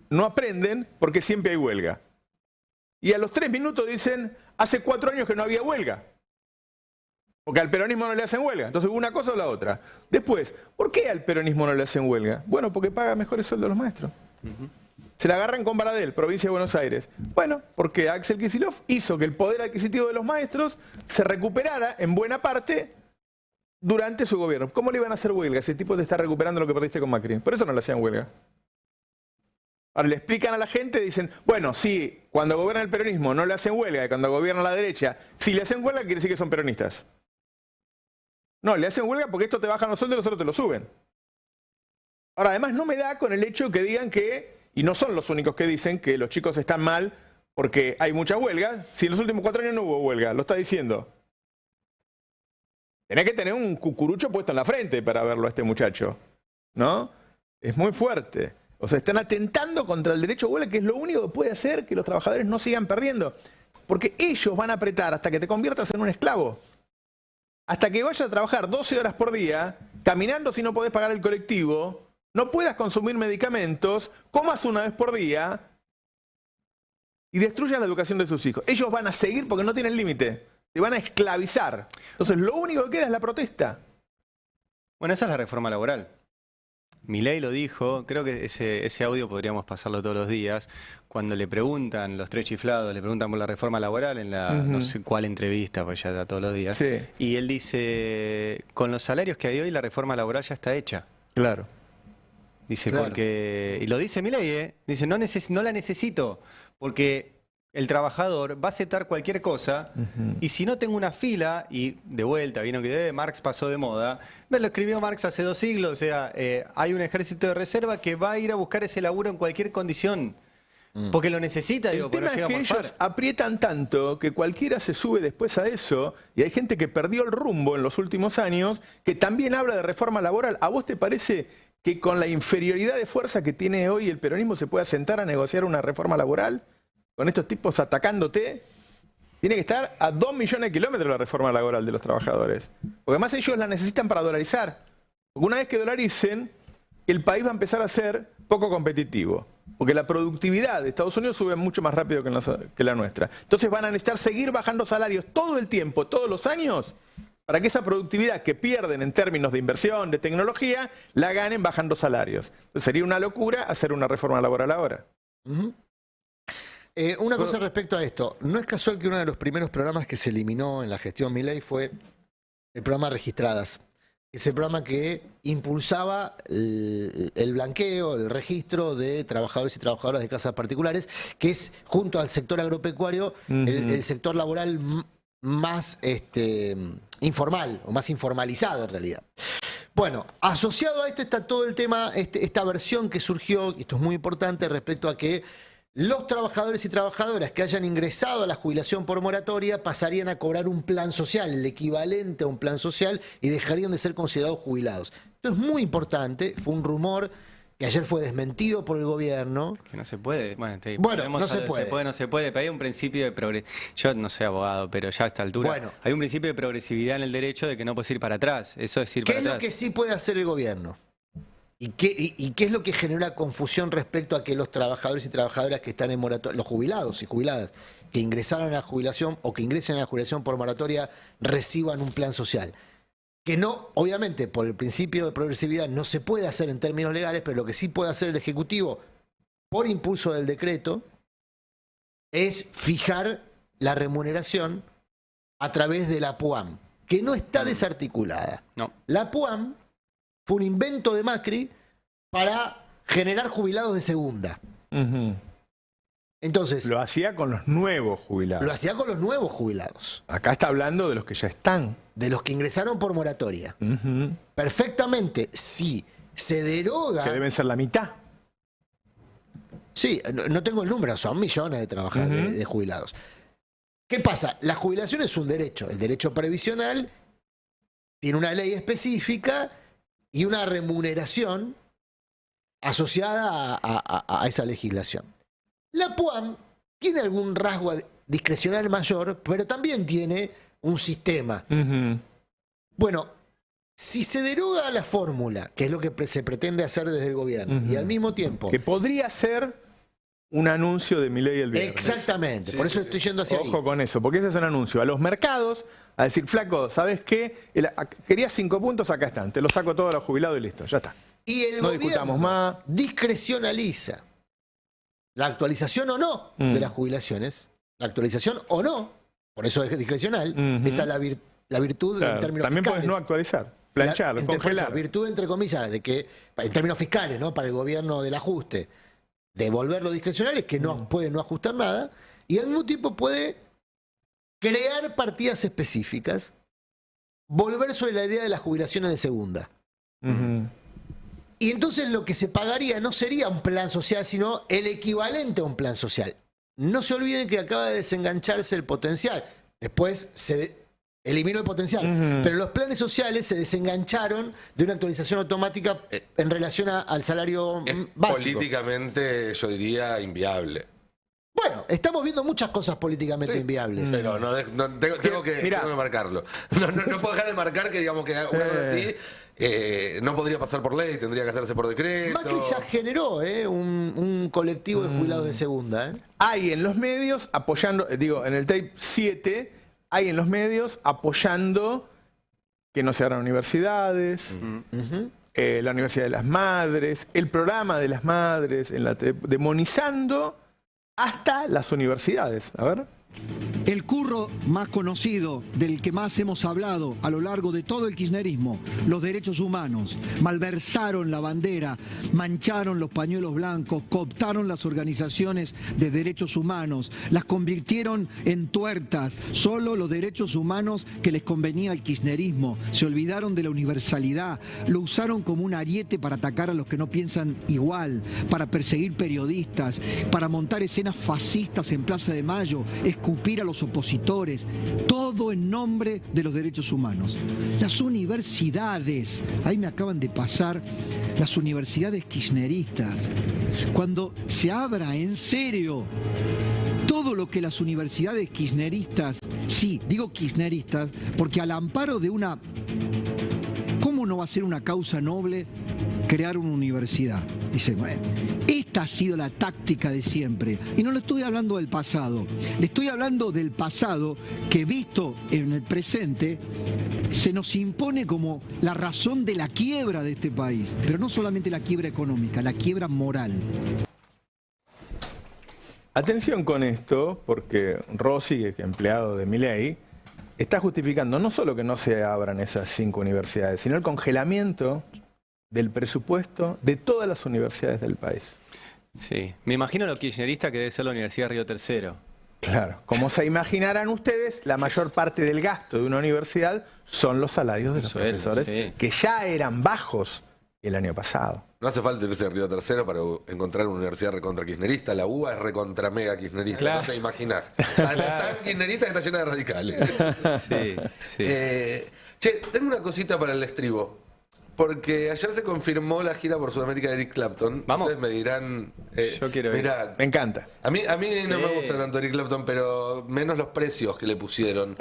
no aprenden porque siempre hay huelga. Y a los 3 minutos dicen, hace 4 años que no había huelga. Porque al peronismo no le hacen huelga. Entonces, una cosa o la otra. Después, ¿por qué al peronismo no le hacen huelga? Bueno, porque paga mejores sueldos a los maestros. Se la agarran con Baradel, provincia de Buenos Aires. Bueno, porque Axel Kicillof hizo que el poder adquisitivo de los maestros se recuperara en buena parte durante su gobierno. ¿Cómo le iban a hacer huelga si el tipo te está recuperando lo que perdiste con Macri? Por eso no le hacían huelga. Ahora le explican a la gente, dicen, bueno, sí, cuando gobierna el peronismo no le hacen huelga, y cuando gobierna la derecha, si le hacen huelga quiere decir que son peronistas. No, le hacen huelga porque esto te bajan los sueldos y los otros te lo suben. Ahora, además no me da con el hecho que digan que, y no son los únicos que dicen que los chicos están mal porque hay mucha huelga, si en los últimos 4 años no hubo huelga, lo está diciendo. Tenés que tener un cucurucho puesto en la frente para verlo a este muchacho, ¿no? Es muy fuerte. O sea, están atentando contra el derecho a huelga, que es lo único que puede hacer que los trabajadores no sigan perdiendo. Porque ellos van a apretar hasta que te conviertas en un esclavo. Hasta que vayas a trabajar 12 horas por día, caminando si no podés pagar el colectivo, no puedas consumir medicamentos, comas una vez por día y destruyas la educación de sus hijos. Ellos van a seguir porque no tienen límite. Te van a esclavizar. Entonces, lo único que queda es la protesta. Bueno, esa es la reforma laboral. Milei lo dijo, creo que ese audio podríamos pasarlo todos los días, cuando le preguntan, los tres chiflados, le preguntan por la reforma laboral en la no sé cuál entrevista, pues ya da todos los días, sí. Y él dice, con los salarios que hay hoy la reforma laboral ya está hecha. Claro. Dice, Claro. porque, y lo dice Milei, dice, no la necesito, porque el trabajador va a aceptar cualquier cosa, y si no tengo una fila, y de vuelta, vino que Marx pasó de moda, me lo escribió Marx hace 2 siglos, o sea, hay un ejército de reserva que va a ir a buscar ese laburo en cualquier condición, porque lo necesita, digo, El porque tema no llega es que a morfar. ellos aprietan tanto que cualquiera se sube después a eso, y hay gente que perdió el rumbo en los últimos años, que también habla de reforma laboral. ¿A vos te parece que con la inferioridad de fuerza que tiene hoy el peronismo se pueda sentar a negociar una reforma laboral? Con estos tipos atacándote, tiene que estar a 2 millones de kilómetros la reforma laboral de los trabajadores. Porque además ellos la necesitan para dolarizar. Porque una vez que dolaricen, el país va a empezar a ser poco competitivo. Porque la productividad de Estados Unidos sube mucho más rápido que la nuestra. Entonces van a necesitar seguir bajando salarios todo el tiempo, todos los años, para que esa productividad que pierden en términos de inversión, de tecnología, la ganen bajando salarios. Entonces sería una locura hacer una reforma laboral ahora. Una cosa respecto a esto. No es casual que uno de los primeros programas que se eliminó en la gestión Milei fue el programa Registradas. Ese programa que impulsaba el blanqueo, el registro de trabajadores y trabajadoras de casas particulares, que es, junto al sector agropecuario, el sector laboral más informal, o más informalizado en realidad. Bueno, asociado a esto está todo el tema, esta versión que surgió, y esto es muy importante, respecto a que los trabajadores y trabajadoras que hayan ingresado a la jubilación por moratoria pasarían a cobrar un plan social, el equivalente a un plan social, y dejarían de ser considerados jubilados. Esto es muy importante, fue un rumor que ayer fue desmentido por el gobierno. Que no se puede. Bueno, no se puede. No se puede, pero hay un principio de progresividad. Yo no soy abogado, pero ya a esta altura hay un principio de progresividad en el derecho de que no puedes ir para atrás. Eso es ir para atrás. ¿Qué es lo que sí puede hacer el gobierno? ¿Y qué es lo que genera confusión respecto a que los trabajadores y trabajadoras que están en moratoria, los jubilados y jubiladas que ingresaron a la jubilación o que ingresen a la jubilación por moratoria, reciban un plan social? Que no, obviamente, por el principio de progresividad no se puede hacer en términos legales, pero lo que sí puede hacer el Ejecutivo, por impulso del decreto, es fijar la remuneración a través de la PUAM, que no está desarticulada. No. La PUAM fue un invento de Macri para generar jubilados de segunda. Entonces, lo hacía con los nuevos jubilados. Lo hacía con los nuevos jubilados. Acá está hablando de los que ya están. De los que ingresaron por moratoria. Perfectamente, si se deroga... Que deben ser la mitad. Sí, no tengo el número, son millones de trabajadores, de jubilados. ¿Qué pasa? La jubilación es un derecho. El derecho previsional tiene una ley específica y una remuneración asociada a esa legislación. La PUAM tiene algún rasgo discrecional mayor, pero también tiene un sistema. Bueno, si se deroga la fórmula, que es lo que se pretende hacer desde el gobierno, y al mismo tiempo... Que podría ser un anuncio de Milei el viernes. Exactamente, por eso estoy yendo hacia ahí. Ojo con eso, porque ese es un anuncio a los mercados, a decir, flaco, ¿sabes qué? Querías 5 puntos, acá están, te lo saco todo a los jubilados y listo, ya está. Y el no gobierno discutamos más. discrecionaliza la actualización o no de las jubilaciones, la actualización o no, por eso es discrecional, esa es la virtud Claro, en términos también fiscales. puedes no actualizar, planchar, Por congelar. eso, virtud entre comillas, de que, en términos fiscales, ¿no? Para el gobierno del ajuste, devolverlo discrecional es que no puede no ajustar nada, y al mismo tiempo puede crear partidas específicas, volver sobre la idea de las jubilaciones de segunda. Y entonces lo que se pagaría no sería un plan social, sino el equivalente a un plan social. No se olviden que acaba de desengancharse el potencial. Después se eliminó el potencial. Pero los planes sociales se desengancharon de una actualización automática en relación al salario básico. Políticamente, yo diría, inviable. Bueno, estamos viendo muchas cosas políticamente inviables. Pero tengo que marcarlo. No puedo dejar de marcar que, digamos, que una cosa así no podría pasar por ley, tendría que hacerse por decreto. Macri ya generó un colectivo de jubilados de segunda. Hay en los medios apoyando, digo, en el tape 7, hay en los medios apoyando que no se abran universidades, la Universidad de las Madres, el programa de las madres, demonizando hasta las universidades. A ver. El curro más conocido, del que más hemos hablado a lo largo de todo el kirchnerismo, los derechos humanos, malversaron la bandera, mancharon los pañuelos blancos, cooptaron las organizaciones de derechos humanos, las convirtieron en tuertas, solo los derechos humanos que les convenía al kirchnerismo, se olvidaron de la universalidad, lo usaron como un ariete para atacar a los que no piensan igual, para perseguir periodistas, para montar escenas fascistas en Plaza de Mayo, escupir a los opositores, todo en nombre de los derechos humanos. Las universidades, ahí me acaban de pasar las universidades kirchneristas, cuando se abra en serio todo lo que las universidades kirchneristas, sí, digo kirchneristas, porque al amparo de una... ¿Cómo no va a ser una causa noble crear una universidad? Dice, bueno, esta ha sido la táctica de siempre. Y no le estoy hablando del pasado, le estoy hablando del pasado que, visto en el presente, se nos impone como la razón de la quiebra de este país. Pero no solamente la quiebra económica, la quiebra moral. Atención con esto, porque Rossi, que es empleado de Milei, está justificando no solo que no se abran esas 5 universidades, sino el congelamiento del presupuesto de todas las universidades del país. Sí, me imagino lo kirchnerista que debe ser la Universidad Río Tercero. Claro, como se imaginarán ustedes, la mayor parte del gasto de una universidad son los salarios de los profesores, que ya eran bajos el año pasado. No hace falta irse a Río Tercero para encontrar una universidad recontra kirchnerista. La UBA es recontra mega kirchnerista. Claro. No te imaginás. Tan kirchnerista que está llena de radicales. Sí, sí. Che, tengo una cosita para el estribo. Porque ayer se confirmó la gira por Sudamérica de Eric Clapton. Vamos. Ustedes me dirán... Yo quiero ir. Mirá, me encanta. A mí no me gusta tanto Eric Clapton, pero menos los precios que le pusieron.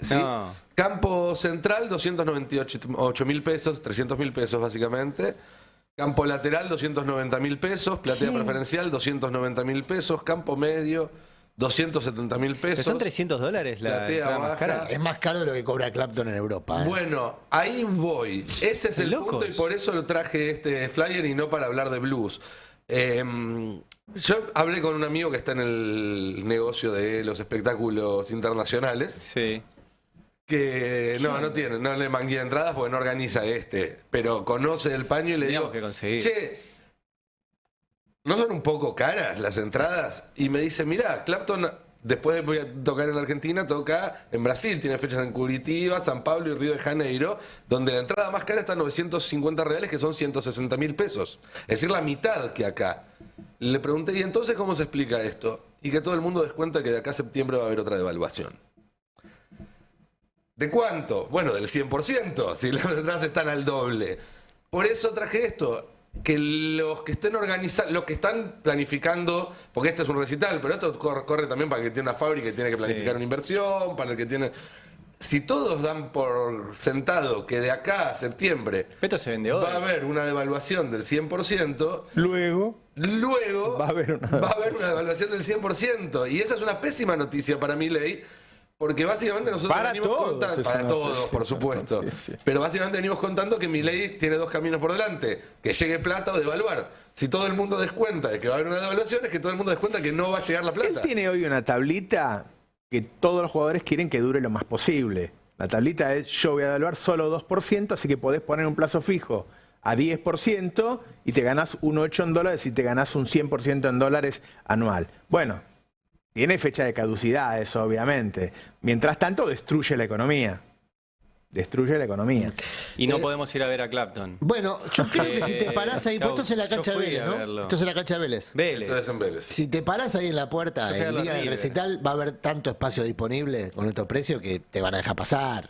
¿Sí? No. Campo Central, 298.000 pesos, 300.000 pesos básicamente. Campo Lateral, 290.000 pesos. Platea preferencial, 290.000 pesos. Campo Medio, 270.000 pesos. ¿Pero son $300 la entrada más cara? Es más caro de lo que cobra Clapton en Europa. Bueno, ahí voy. Ese es el punto y por eso lo traje este flyer y no para hablar de blues. Yo hablé con un amigo que está en el negocio de los espectáculos internacionales. Sí. Que no le mangué entradas porque no organiza pero conoce el paño y le digo, que conseguir. Che, ¿no son un poco caras las entradas? Y me dice, mirá, Clapton, después de tocar en Argentina, toca en Brasil, tiene fechas en Curitiba, San Pablo y Río de Janeiro, donde la entrada más cara está en $950, que son 160.000 pesos. Es decir, la mitad que acá. Le pregunté, ¿y entonces cómo se explica esto? Y que todo el mundo descuenta que de acá a septiembre va a haber otra devaluación. ¿De cuánto? Bueno, del 100%, si las entradas están al doble. Por eso traje esto, que los que estén organizando, los que están planificando, porque este es un recital, pero esto corre también para el que tiene una fábrica y tiene que planificar una inversión, para el que tiene... Si todos dan por sentado que de acá a septiembre Esto se vende hoy. va a haber una devaluación del 100%, luego va a haber una devaluación del 100%. Y esa es una pésima noticia para Milei, Porque básicamente nosotros Para venimos todos, contando, es para una- todos, sí, por supuesto. sí. Pero básicamente venimos contando que Milei tiene dos caminos por delante: que llegue plata o devaluar. Si todo el mundo descuenta de que va a haber una devaluación, es que todo el mundo descuenta que no va a llegar la Él plata. tiene hoy una tablita que todos los jugadores quieren que dure lo más posible. La tablita es: yo voy a devaluar solo 2%, así que podés poner un plazo fijo a 10% y te ganás un 8 en dólares y te ganás un 100% en dólares anual. Bueno, tiene fecha de caducidad eso, obviamente. Mientras tanto, destruye la economía. Destruye la economía. Y no podemos ir a ver a Clapton. Bueno, yo creo que si te parás ahí, pues esto es en la cancha de Vélez, ¿no? Esto es en la cancha de Vélez. Entonces en Vélez. Si te parás ahí en la puerta Yo fui a el los día del River. recital, va a haber tanto espacio disponible con estos precios que te van a dejar pasar.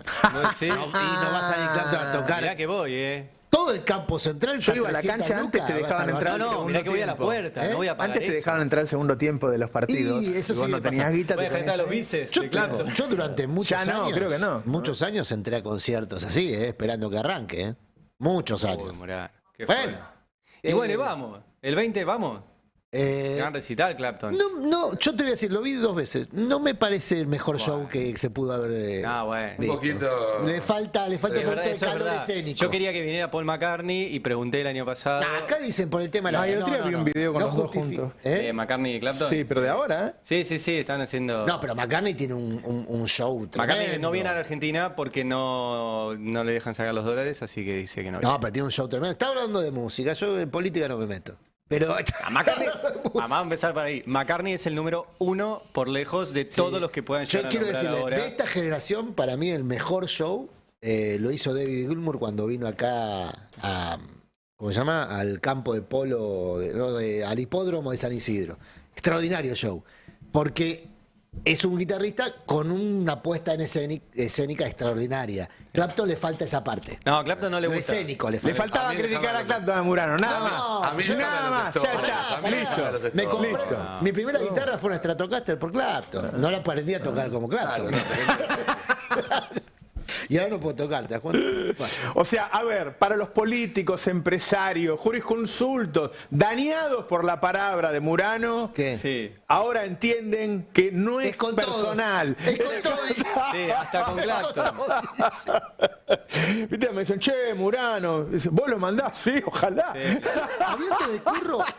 Sí. Y no vas a ir Clapton a tocar. Mirá que voy, Todo el campo central. Yo iba a la cancha, antes te dejaban entrar al segundo mirá que voy a la tiempo. puerta, no voy a pagar Antes te eso. dejaban entrar al segundo tiempo de los partidos. Y eso Si vos sigue no tenías pasando. guita, Voy a te dejar a los ponías ahí. bices de Clapton. Yo durante muchos Ya no, años, creo que no. muchos años entré a conciertos así, esperando que arranque. Muchos años. Uy, Morán, qué Bueno. fuerte. Y bueno, vamos. El 20 vamos. Gran recital, Clapton. No, yo te voy a decir, lo vi 2 veces. No me parece el mejor show que se pudo haber. Ah, bueno. Un poquito. Le falta un Es poquito verdad, de eso es calor verdad. escénico. Yo quería que viniera Paul McCartney y pregunté el año pasado. Acá dicen por el tema de la. el otro día vi un video con los dos juntos. McCartney y Clapton. Sí, pero de ahora, ¿eh? Sí, están haciendo. No, pero McCartney tiene un show tremendo. McCartney no viene a la Argentina porque no le dejan sacar los dólares, así que dice que no viene. No, pero tiene un show tremendo. Está hablando de música, yo en política no me meto. Pero. A McCartney, vamos a empezar por ahí. McCartney es el número 1 por lejos de todos los que puedan Yo llegar a quiero nombrar decirle, ahora. de esta generación, para mí el mejor show lo hizo David Gilmour cuando vino acá a. ¿Cómo se llama? Al campo de polo, al hipódromo de San Isidro. Extraordinario show. Porque es un guitarrista con una puesta en escénica extraordinaria. Clapton le falta esa parte. No, a Clapton no le Lo gusta. escénico le Le falta. faltaba A mí criticar déjame a Clapton a Murano, nada más. A mí déjame nada los más, ya stones. está, A mí déjame los Me stones. compré, Listo. mi primera guitarra fue una Stratocaster por Clapton. No la aprendí a tocar como Clapton. Y ahora no puedo tocar, ¿te das cuenta? Bueno. O sea, a ver, para los políticos, empresarios, jurisconsultos, dañados por la palabra de Murano, ¿Qué? Sí. ahora entienden que no es, Es con personal. todos. Es con todos. Sí, hasta con Clapton. Viste, me dicen, che, Murano, dice, ¿vos lo mandás? Sí, ojalá.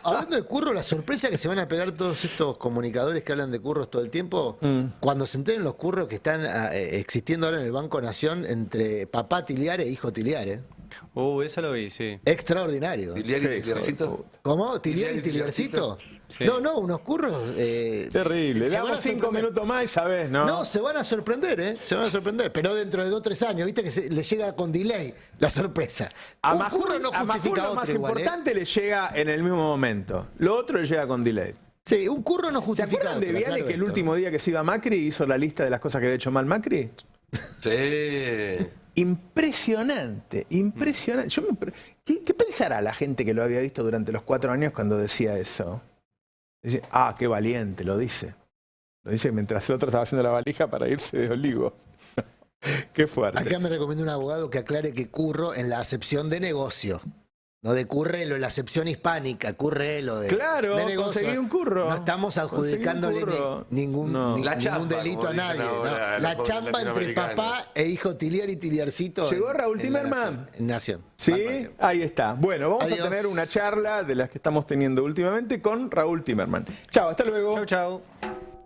Hablando de curro, la sorpresa que se van a pegar todos estos comunicadores que hablan de curros todo el tiempo, cuando se enteren los curros que están existiendo ahora en el Banco Nación entre papá Tiliar e hijo Tiliar. Eso lo vi, sí. Extraordinario. ¿Tiliar y Tiliarcito? ¿Cómo? ¿Tiliar y Tiliarcito? No, unos curros. Terrible. se van Damos a 5 sorprender. minutos más y sabés, ¿no? No, se van a sorprender, Se van a sorprender. Pero dentro de 2 o 3 años, viste que le llega con delay la sorpresa. A Un Majul curro no a Majul justifica lo otro más igual, importante le llega en el mismo momento. Lo otro le llega con delay. Sí, un curro no ¿Se justifica acuerdan de otro, Viale claro que el esto. último día que se iba Macri hizo la lista de las cosas que había hecho mal Macri? Sí. Impresionante, impresionante. ¿Qué pensará la gente que lo había visto durante los 4 años cuando decía eso? Dice, qué valiente, lo dice. Lo dice mientras el otro estaba haciendo la valija para irse de Olivo. Qué fuerte. Acá me recomienda un abogado que aclare que curro en la acepción de negocio. No de currelo en la acepción hispánica, currelo de, Claro, de negocio. conseguí un curro. No estamos adjudicándole Conseguí un curro. ningún La chamba, ningún delito como a dicen nadie. ahora no. los La pobres chamba entre papá latinoamericanos. e hijo Tiliar y Tiliarcito. Llegó Raúl en la Timerman. Nación. En Nación. Sí, ahí está. Bueno, vamos Adiós. a tener una charla de las que estamos teniendo últimamente con Raúl Timerman. Chao, hasta luego. Chau.